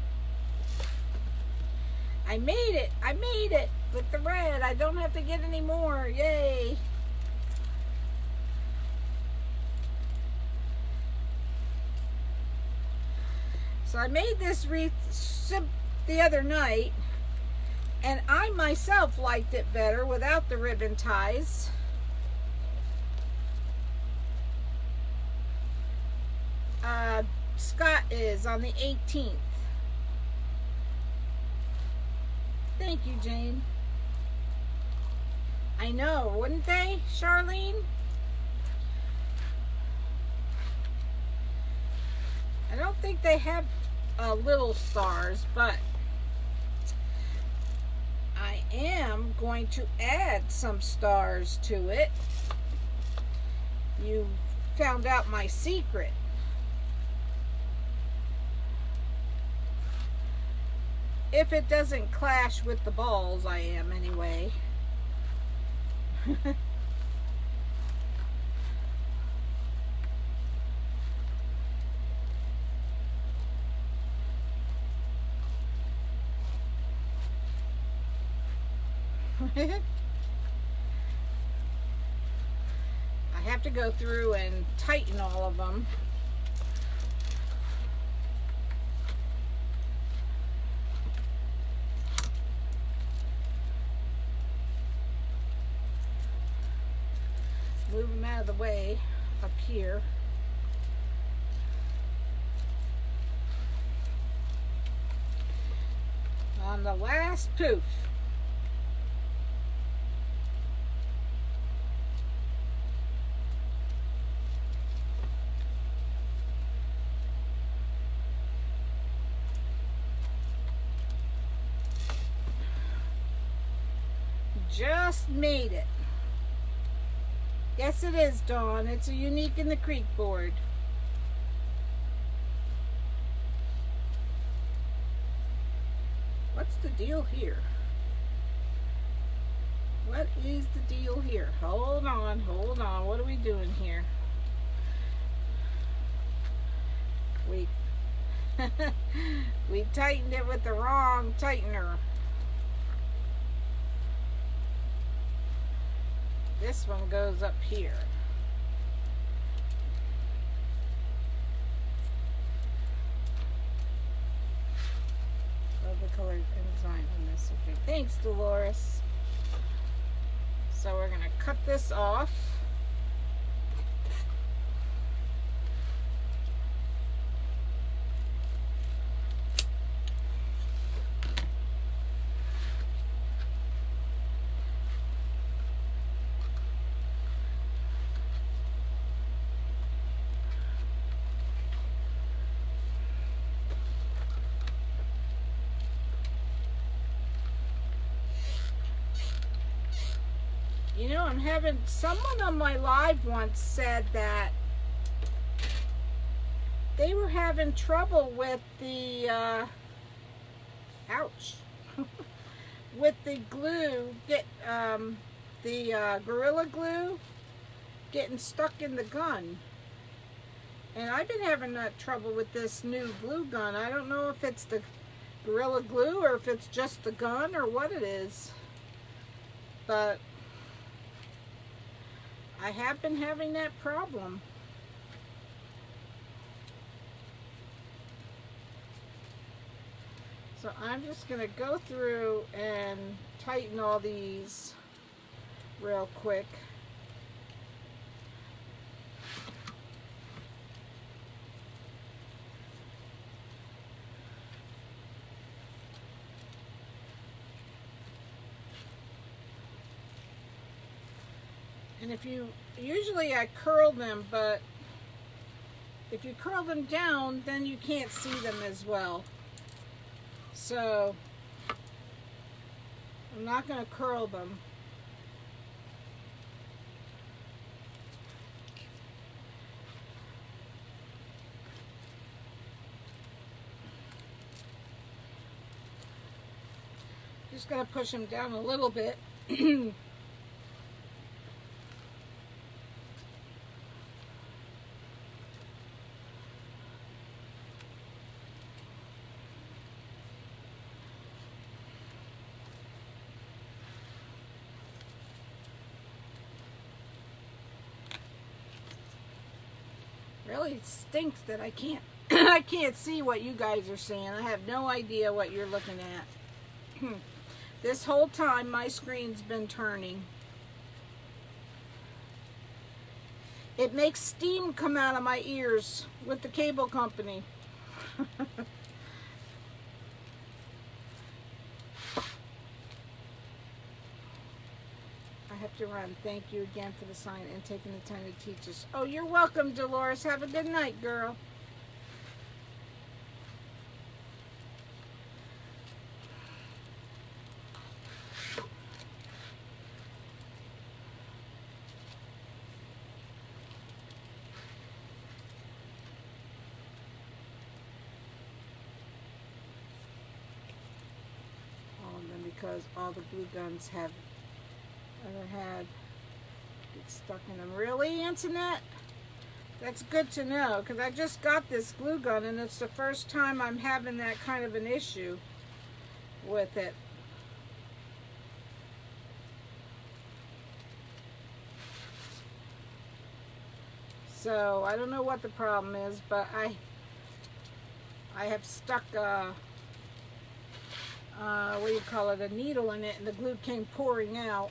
I made it. I made it with the red. I don't have to get any more. Yay. So I made this wreath the other night, and I myself liked it better without the ribbon ties. Scott is on the 18th. Thank you, Jane. I know, wouldn't they, Charlene? I don't think they have little stars, but I am going to add some stars to it. You found out my secret. If it doesn't clash with the balls, I am anyway. I have to go through and tighten all of them. Move them out of the way up here. On the last poof. Just made it. Yes, it is, Dawn. It's a Unique in the Creek board. What's the deal here? What is the deal here? Hold on, hold on. What are we doing here? We we tightened it with the wrong tightener. This one goes up here. Love the color and design on this. Okay, thanks, Dolores. So we're gonna cut this off. You know, I'm having, someone on my live once said that they were having trouble with the, ouch, with the glue, Gorilla Glue getting stuck in the gun. And I've been having that trouble with this new glue gun. I don't know if it's the Gorilla Glue or if it's just the gun or what it is. But I have been having that problem. So I'm just going to go through and tighten all these real quick. And if you, usually I curl them, but if you curl them down, then you can't see them as well. So I'm not going to curl them. Just going to push them down a little bit. Really stinks that I can't I can't see what you guys are saying. I have no idea what you're looking at. This whole time my screen's been turning. It makes steam come out of my ears with the cable company. I have to run. Thank you again for the sign and taking the time to teach us. Oh, you're welcome, Dolores. Have a good night, girl. All of them, because all the glue guns have ever had get stuck in them. Really, Antoinette? That's good to know, because I just got this glue gun and it's the first time I'm having that kind of an issue with it. So I don't know what the problem is, but I have stuck a what do you call it, a needle in it, and the glue came pouring out.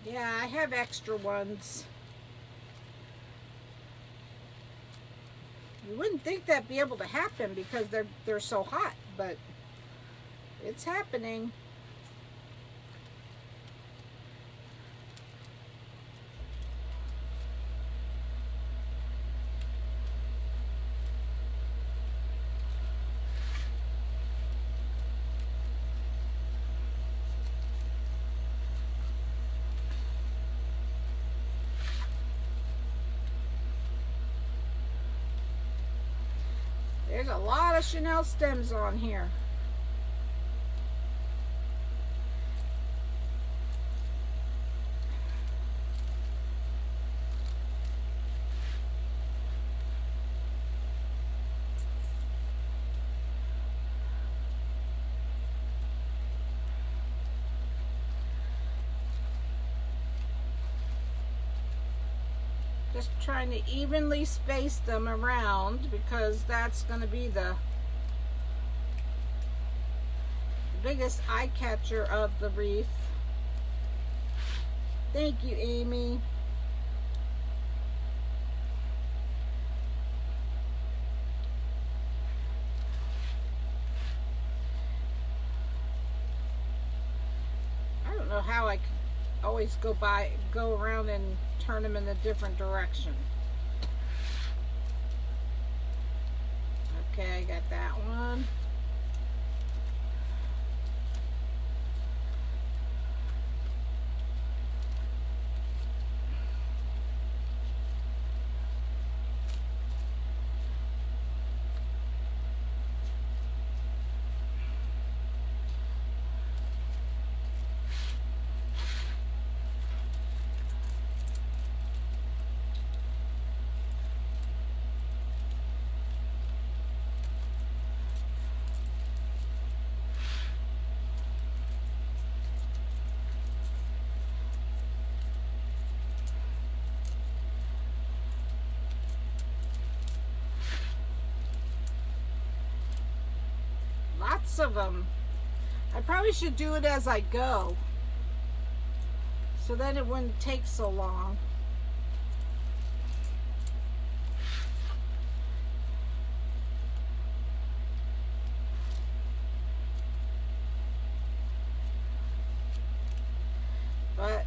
Yeah, I have extra ones. You wouldn't think that'd be able to happen because they're so hot, but it's happening. There's a lot of Chanel stems on here. Just trying to evenly space them around because that's going to be the biggest eye catcher of the wreath. Thank you, Amy. I don't know how I could always go around and turn them in a different direction. Okay, I got that one. Lots of them. I probably should do it as I go, so then it wouldn't take so long. But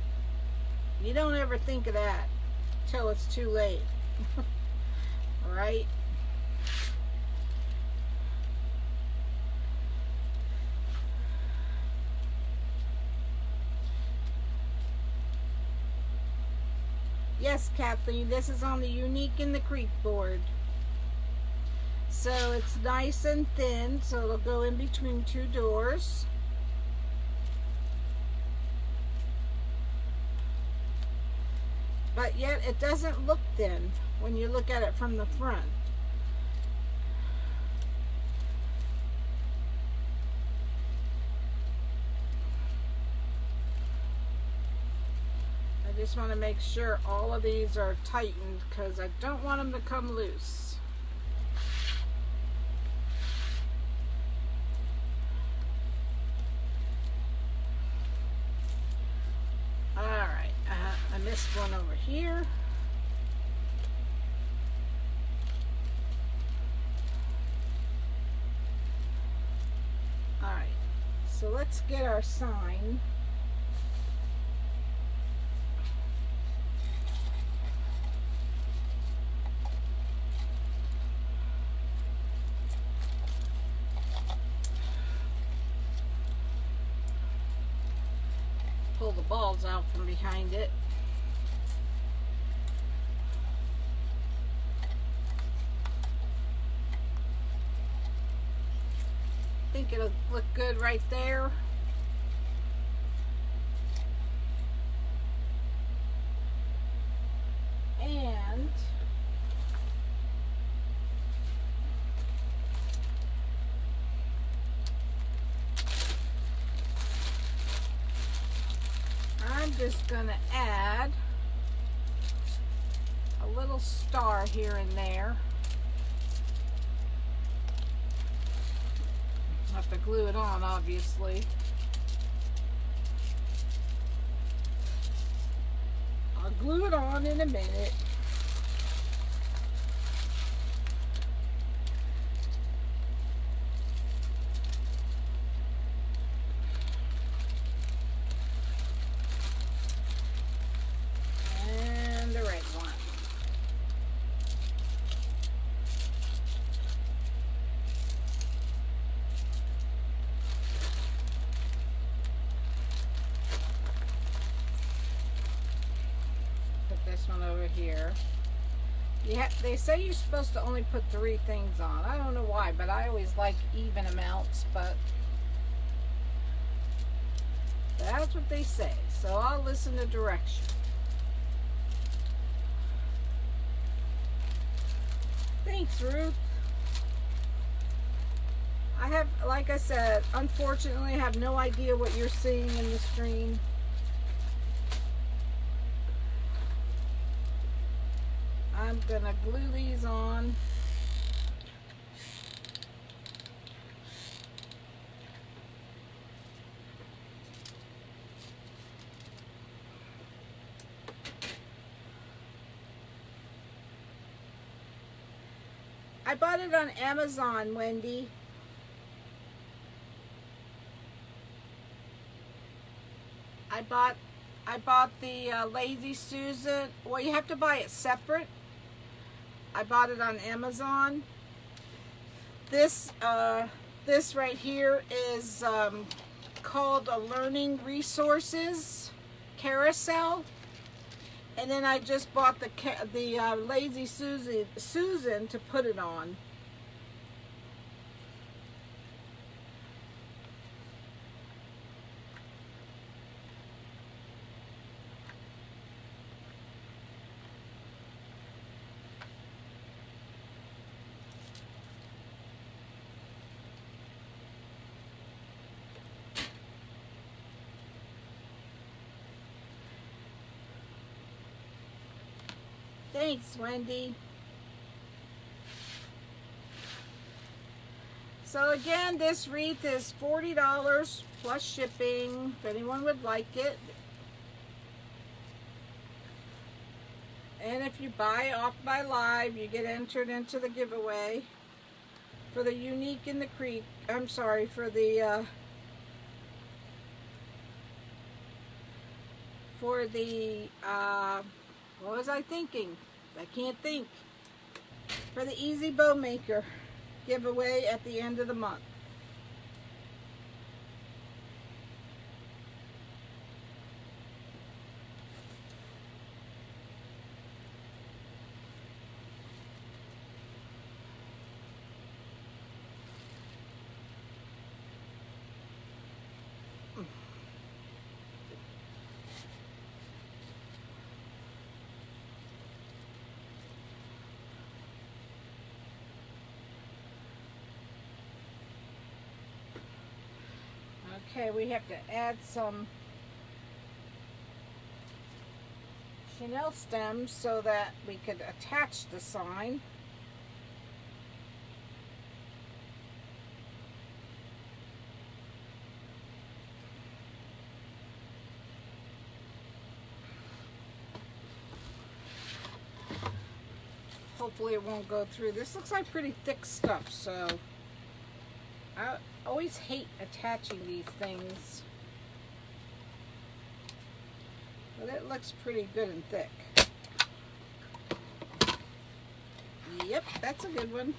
you don't ever think of that till it's too late. All right? Yes, Kathleen, this is on the Unique in the Creek board. So it's nice and thin, so it'll go in between two doors. But yet it doesn't look thin when you look at it from the front. I just want to make sure all of these are tightened because I don't want them to come loose. Alright, I missed one over here. Alright, so let's get our sign. Pull the balls out from behind it. I think it'll look good right there. And I'm just gonna add a little star here and there. Have to glue it on, obviously. I'll glue it on in a minute. And the red one. Put this one over here. Yeah, they say you're supposed to only put 3 things on. I don't know why, but I always like even amounts, but that's what they say. So I'll listen to direction. Thanks, Ruth. I have, like I said, unfortunately, I have no idea what you're seeing in the stream. I'm gonna glue these on. I bought it on Amazon, Wendy. I bought the Lazy Susan. Well, you have to buy it separate. I bought it on Amazon. This right here is called a Learning Resources Carousel. And then I just bought the Lazy Susan to put it on. Thanks, Wendy. So again, this wreath is $40 plus shipping, if anyone would like it. And if you buy off my live, you get entered into the giveaway for the Unique in the Creek. I'm sorry, for the what was I thinking? I can't think. For the Easy Bow Maker giveaway at the end of the month. Okay, we have to add some chenille stems so that we could attach the sign. Hopefully it won't go through. This looks like pretty thick stuff, so I always hate attaching these things. But it looks pretty good and thick. Yep, that's a good one.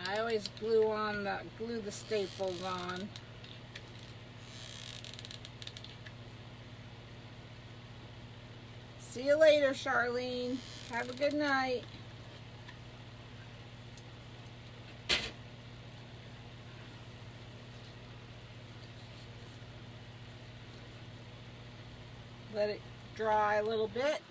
I always glue the staples on. See you later, Charlene. Have a good night. Let it dry a little bit.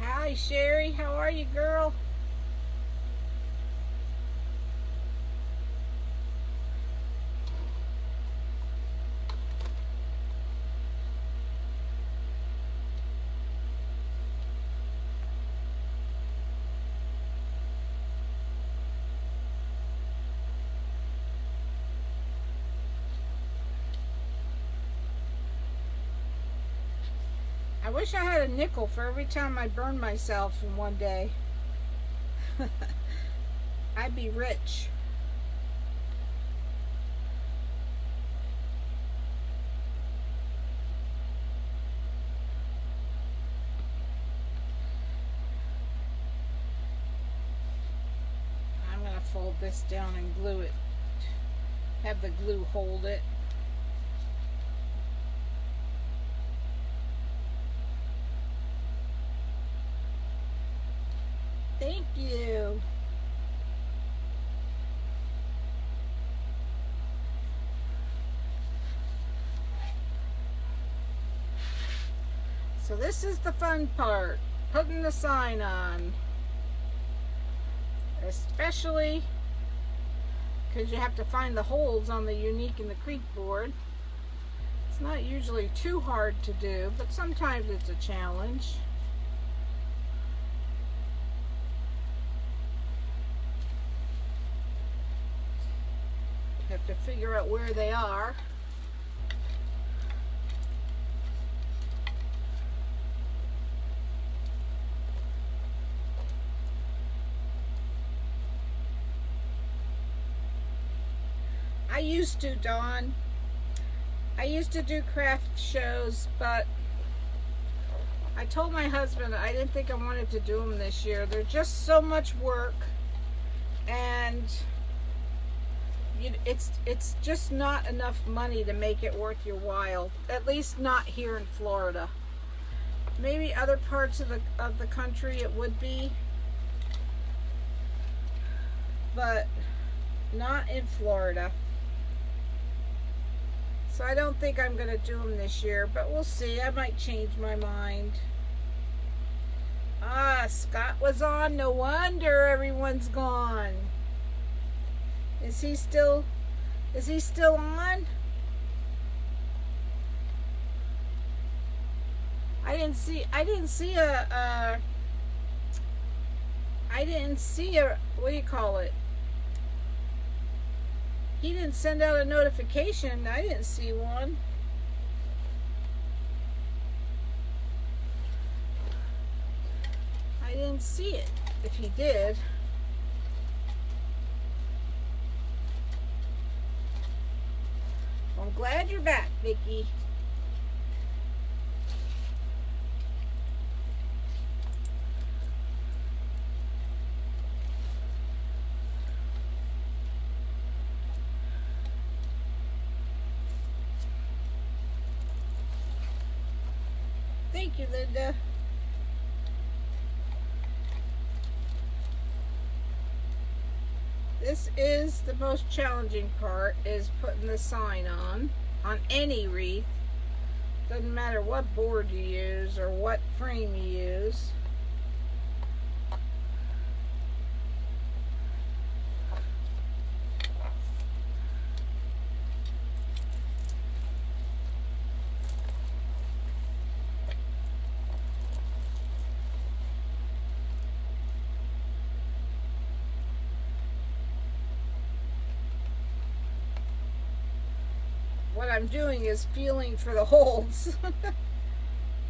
Hi, Sherry. How are you, girl? I wish I had a nickel for every time I burn myself in one day. I'd be rich. I'm going to fold this down and glue it. Have the glue hold it. Thank you. So this is the fun part, putting the sign on. Especially because you have to find the holes on the Unique and the Creek board. It's not usually too hard to do, but sometimes it's a challenge. Have to figure out where they are. I used to, Dawn. I used to do craft shows, but I told my husband I didn't think I wanted to do them this year. They're just so much work, and it's just not enough money to make it worth your while. At least not here in Florida. Maybe other parts of the country it would be, but not in Florida. So I don't think I'm going to do them this year, but we'll see. I might change my mind. Ah, Scott was on. No wonder everyone's gone. Is he still on? I didn't see a, what do you call it? He didn't send out a notification. I didn't see one. I didn't see it. If he did. I'm glad you're back, Vicki. Thank you, Linda. This is the most challenging part, is putting the sign on any wreath. Doesn't matter what board you use or what frame you use. What I'm doing is feeling for the holes.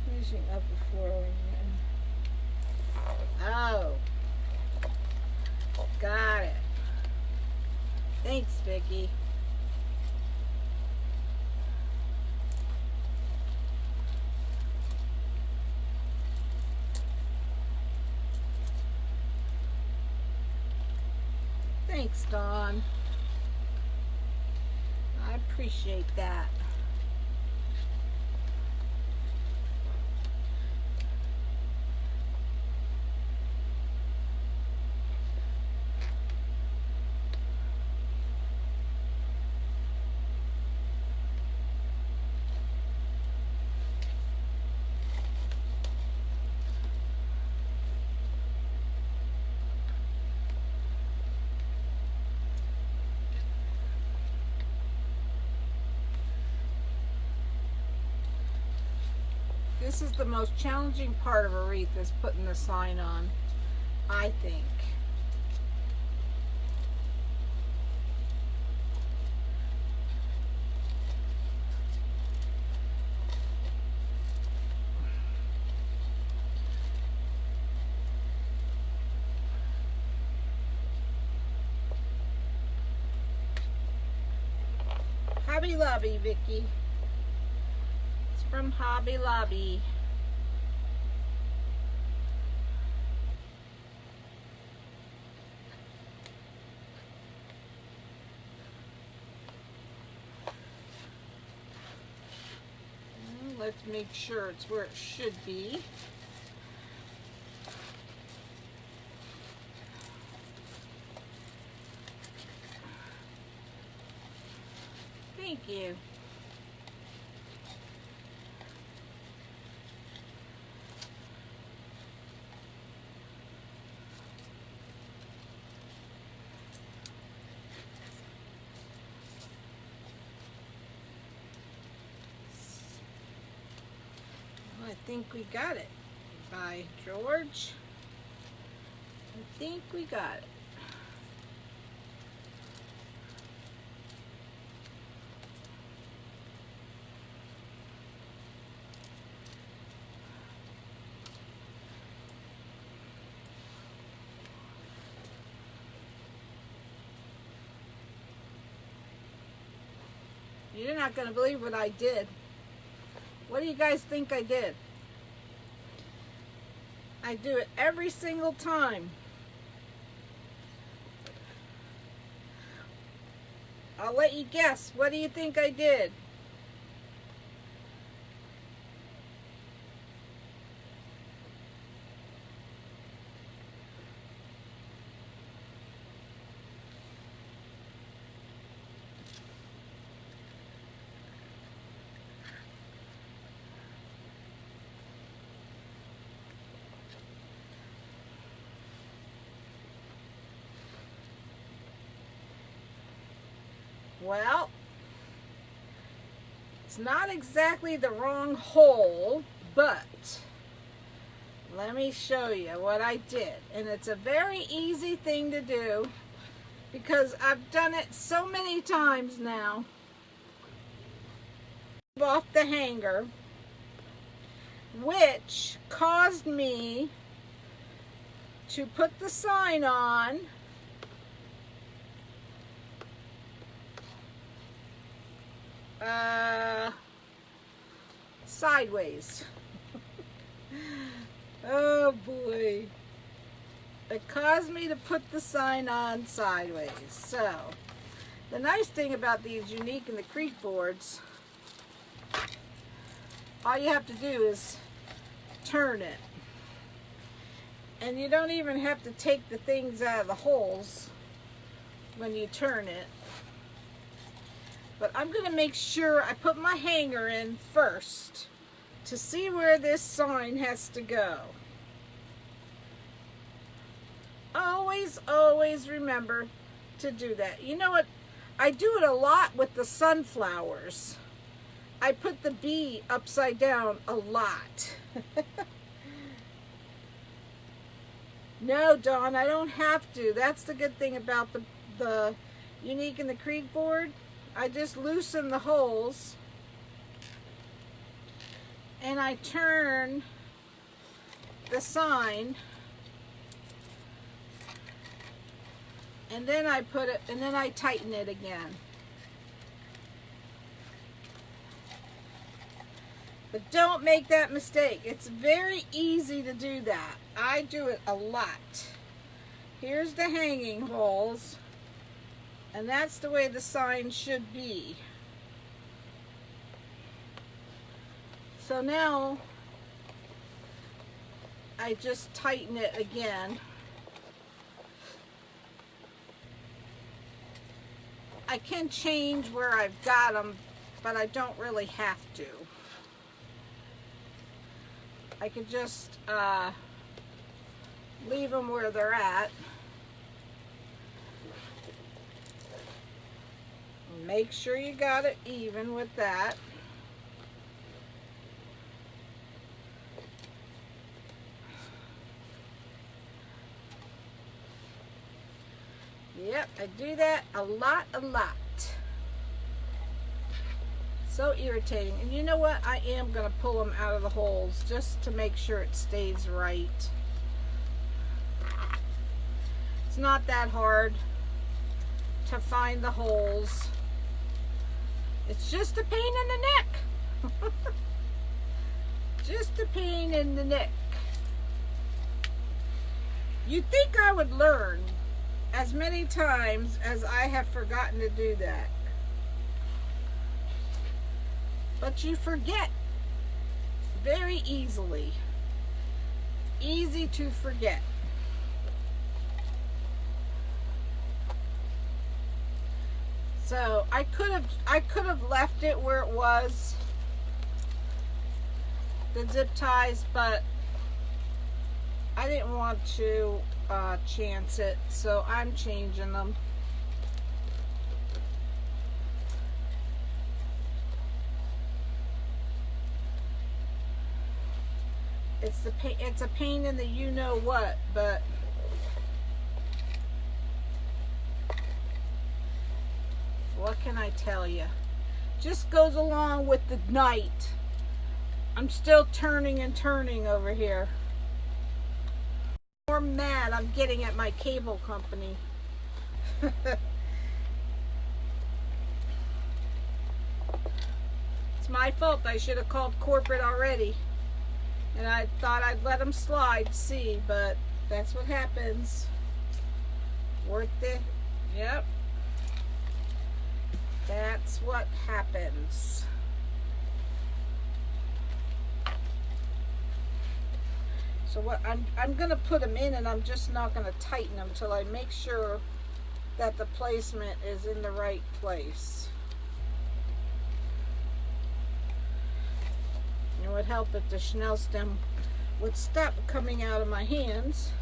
Finishing up before we Oh. Got it. Thanks, Vicky. Thanks, Dawn. I appreciate that. This is the most challenging part of a wreath, is putting the sign on, I think. Hobby Lobby, Vicky. It's from Hobby Lobby. Let's make sure it's where it should be. Thank you. I think we got it. By George. I think we got it. You're not going to believe what I did. What do you guys think I did? I do it every single time. I'll let you guess. What do you think I did? Well, it's not exactly the wrong hole, but let me show you what I did. And it's a very easy thing to do because I've done it so many times now. Off the hanger, which caused me to put the sign on sideways. Oh boy. It caused me to put the sign on sideways. So, the nice thing about these Unique in the Creek boards, all you have to do is turn it. And you don't even have to take the things out of the holes when you turn it. But I'm going to make sure I put my hanger in first to see where this sign has to go. Always, always remember to do that. You know what? I do it a lot with the sunflowers. I put the bee upside down a lot. No, Dawn, I don't have to. That's the good thing about the Unique in the Creek board. I just loosen the holes and I turn the sign, and then I put it, and then I tighten it again. But don't make that mistake. It's very easy to do that. I do it a lot. Here's the hanging holes, and that's the way the sign should be. So now I just tighten it again. I can change where I've got them, but I don't really have to. I could just leave them where they're at. Make sure you got it even with that. Yep, I do that a lot. So irritating. And you know what? I am going to pull them out of the holes just to make sure it stays right. It's not that hard to find the holes. It's just a pain in the neck. Just a pain in the neck. You'd think I would learn as many times as I have forgotten to do that. But you forget very easily. Easy to forget. So I could have left it where it was, the zip ties, but I didn't want to chance it, so I'm changing them. It's a pain in the you know what, but what can I tell you? Just goes along with the night. I'm still turning and turning over here. More mad I'm getting at my cable company. It's my fault. I should have called corporate already. And I thought I'd let them slide, see, but that's what happens. Worth it. Yep. That's what happens. So what I'm going to put them in, and I'm just not going to tighten them till I make sure that the placement is in the right place. It would help if the Chanel stem would stop coming out of my hands.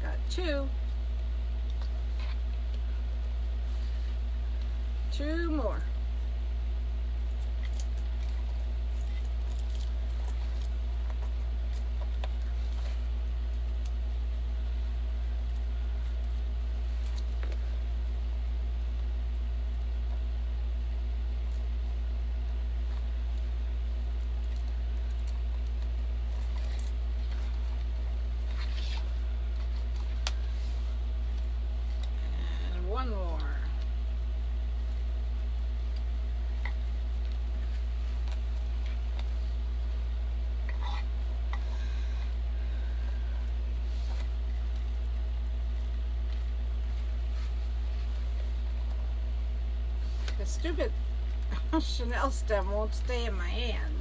Got two. Two more. And one more. The stupid Chanel stem won't stay in my hand.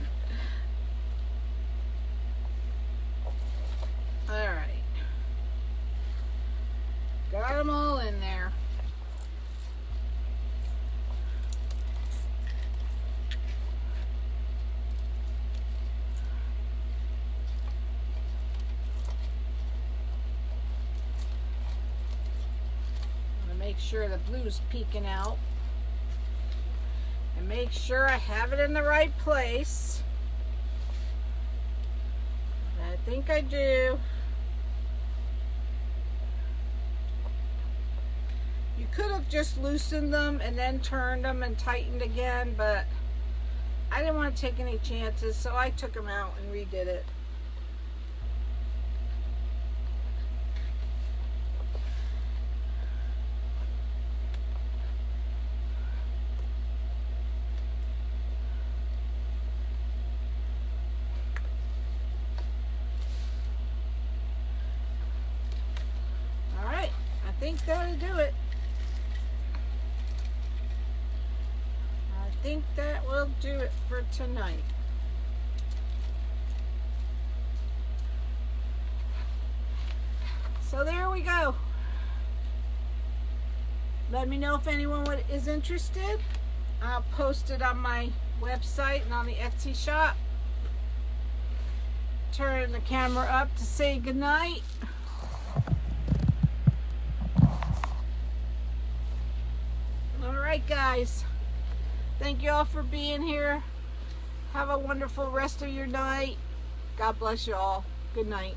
Alright. Got them all in there. I'm going to make sure the blue's peeking out. And make sure I have it in the right place. I think I do. could have just loosened them and then turned them and tightened again, but I didn't want to take any chances, so I took them out and redid it. I think that'll do it. I think that will do it for tonight. So there we go. Let me know if anyone is interested. I'll post it on my website and on the Etsy shop. Turn the camera up to say goodnight. Alright guys, thank you all for being here. Have a wonderful rest of your night. God bless you all. Good night.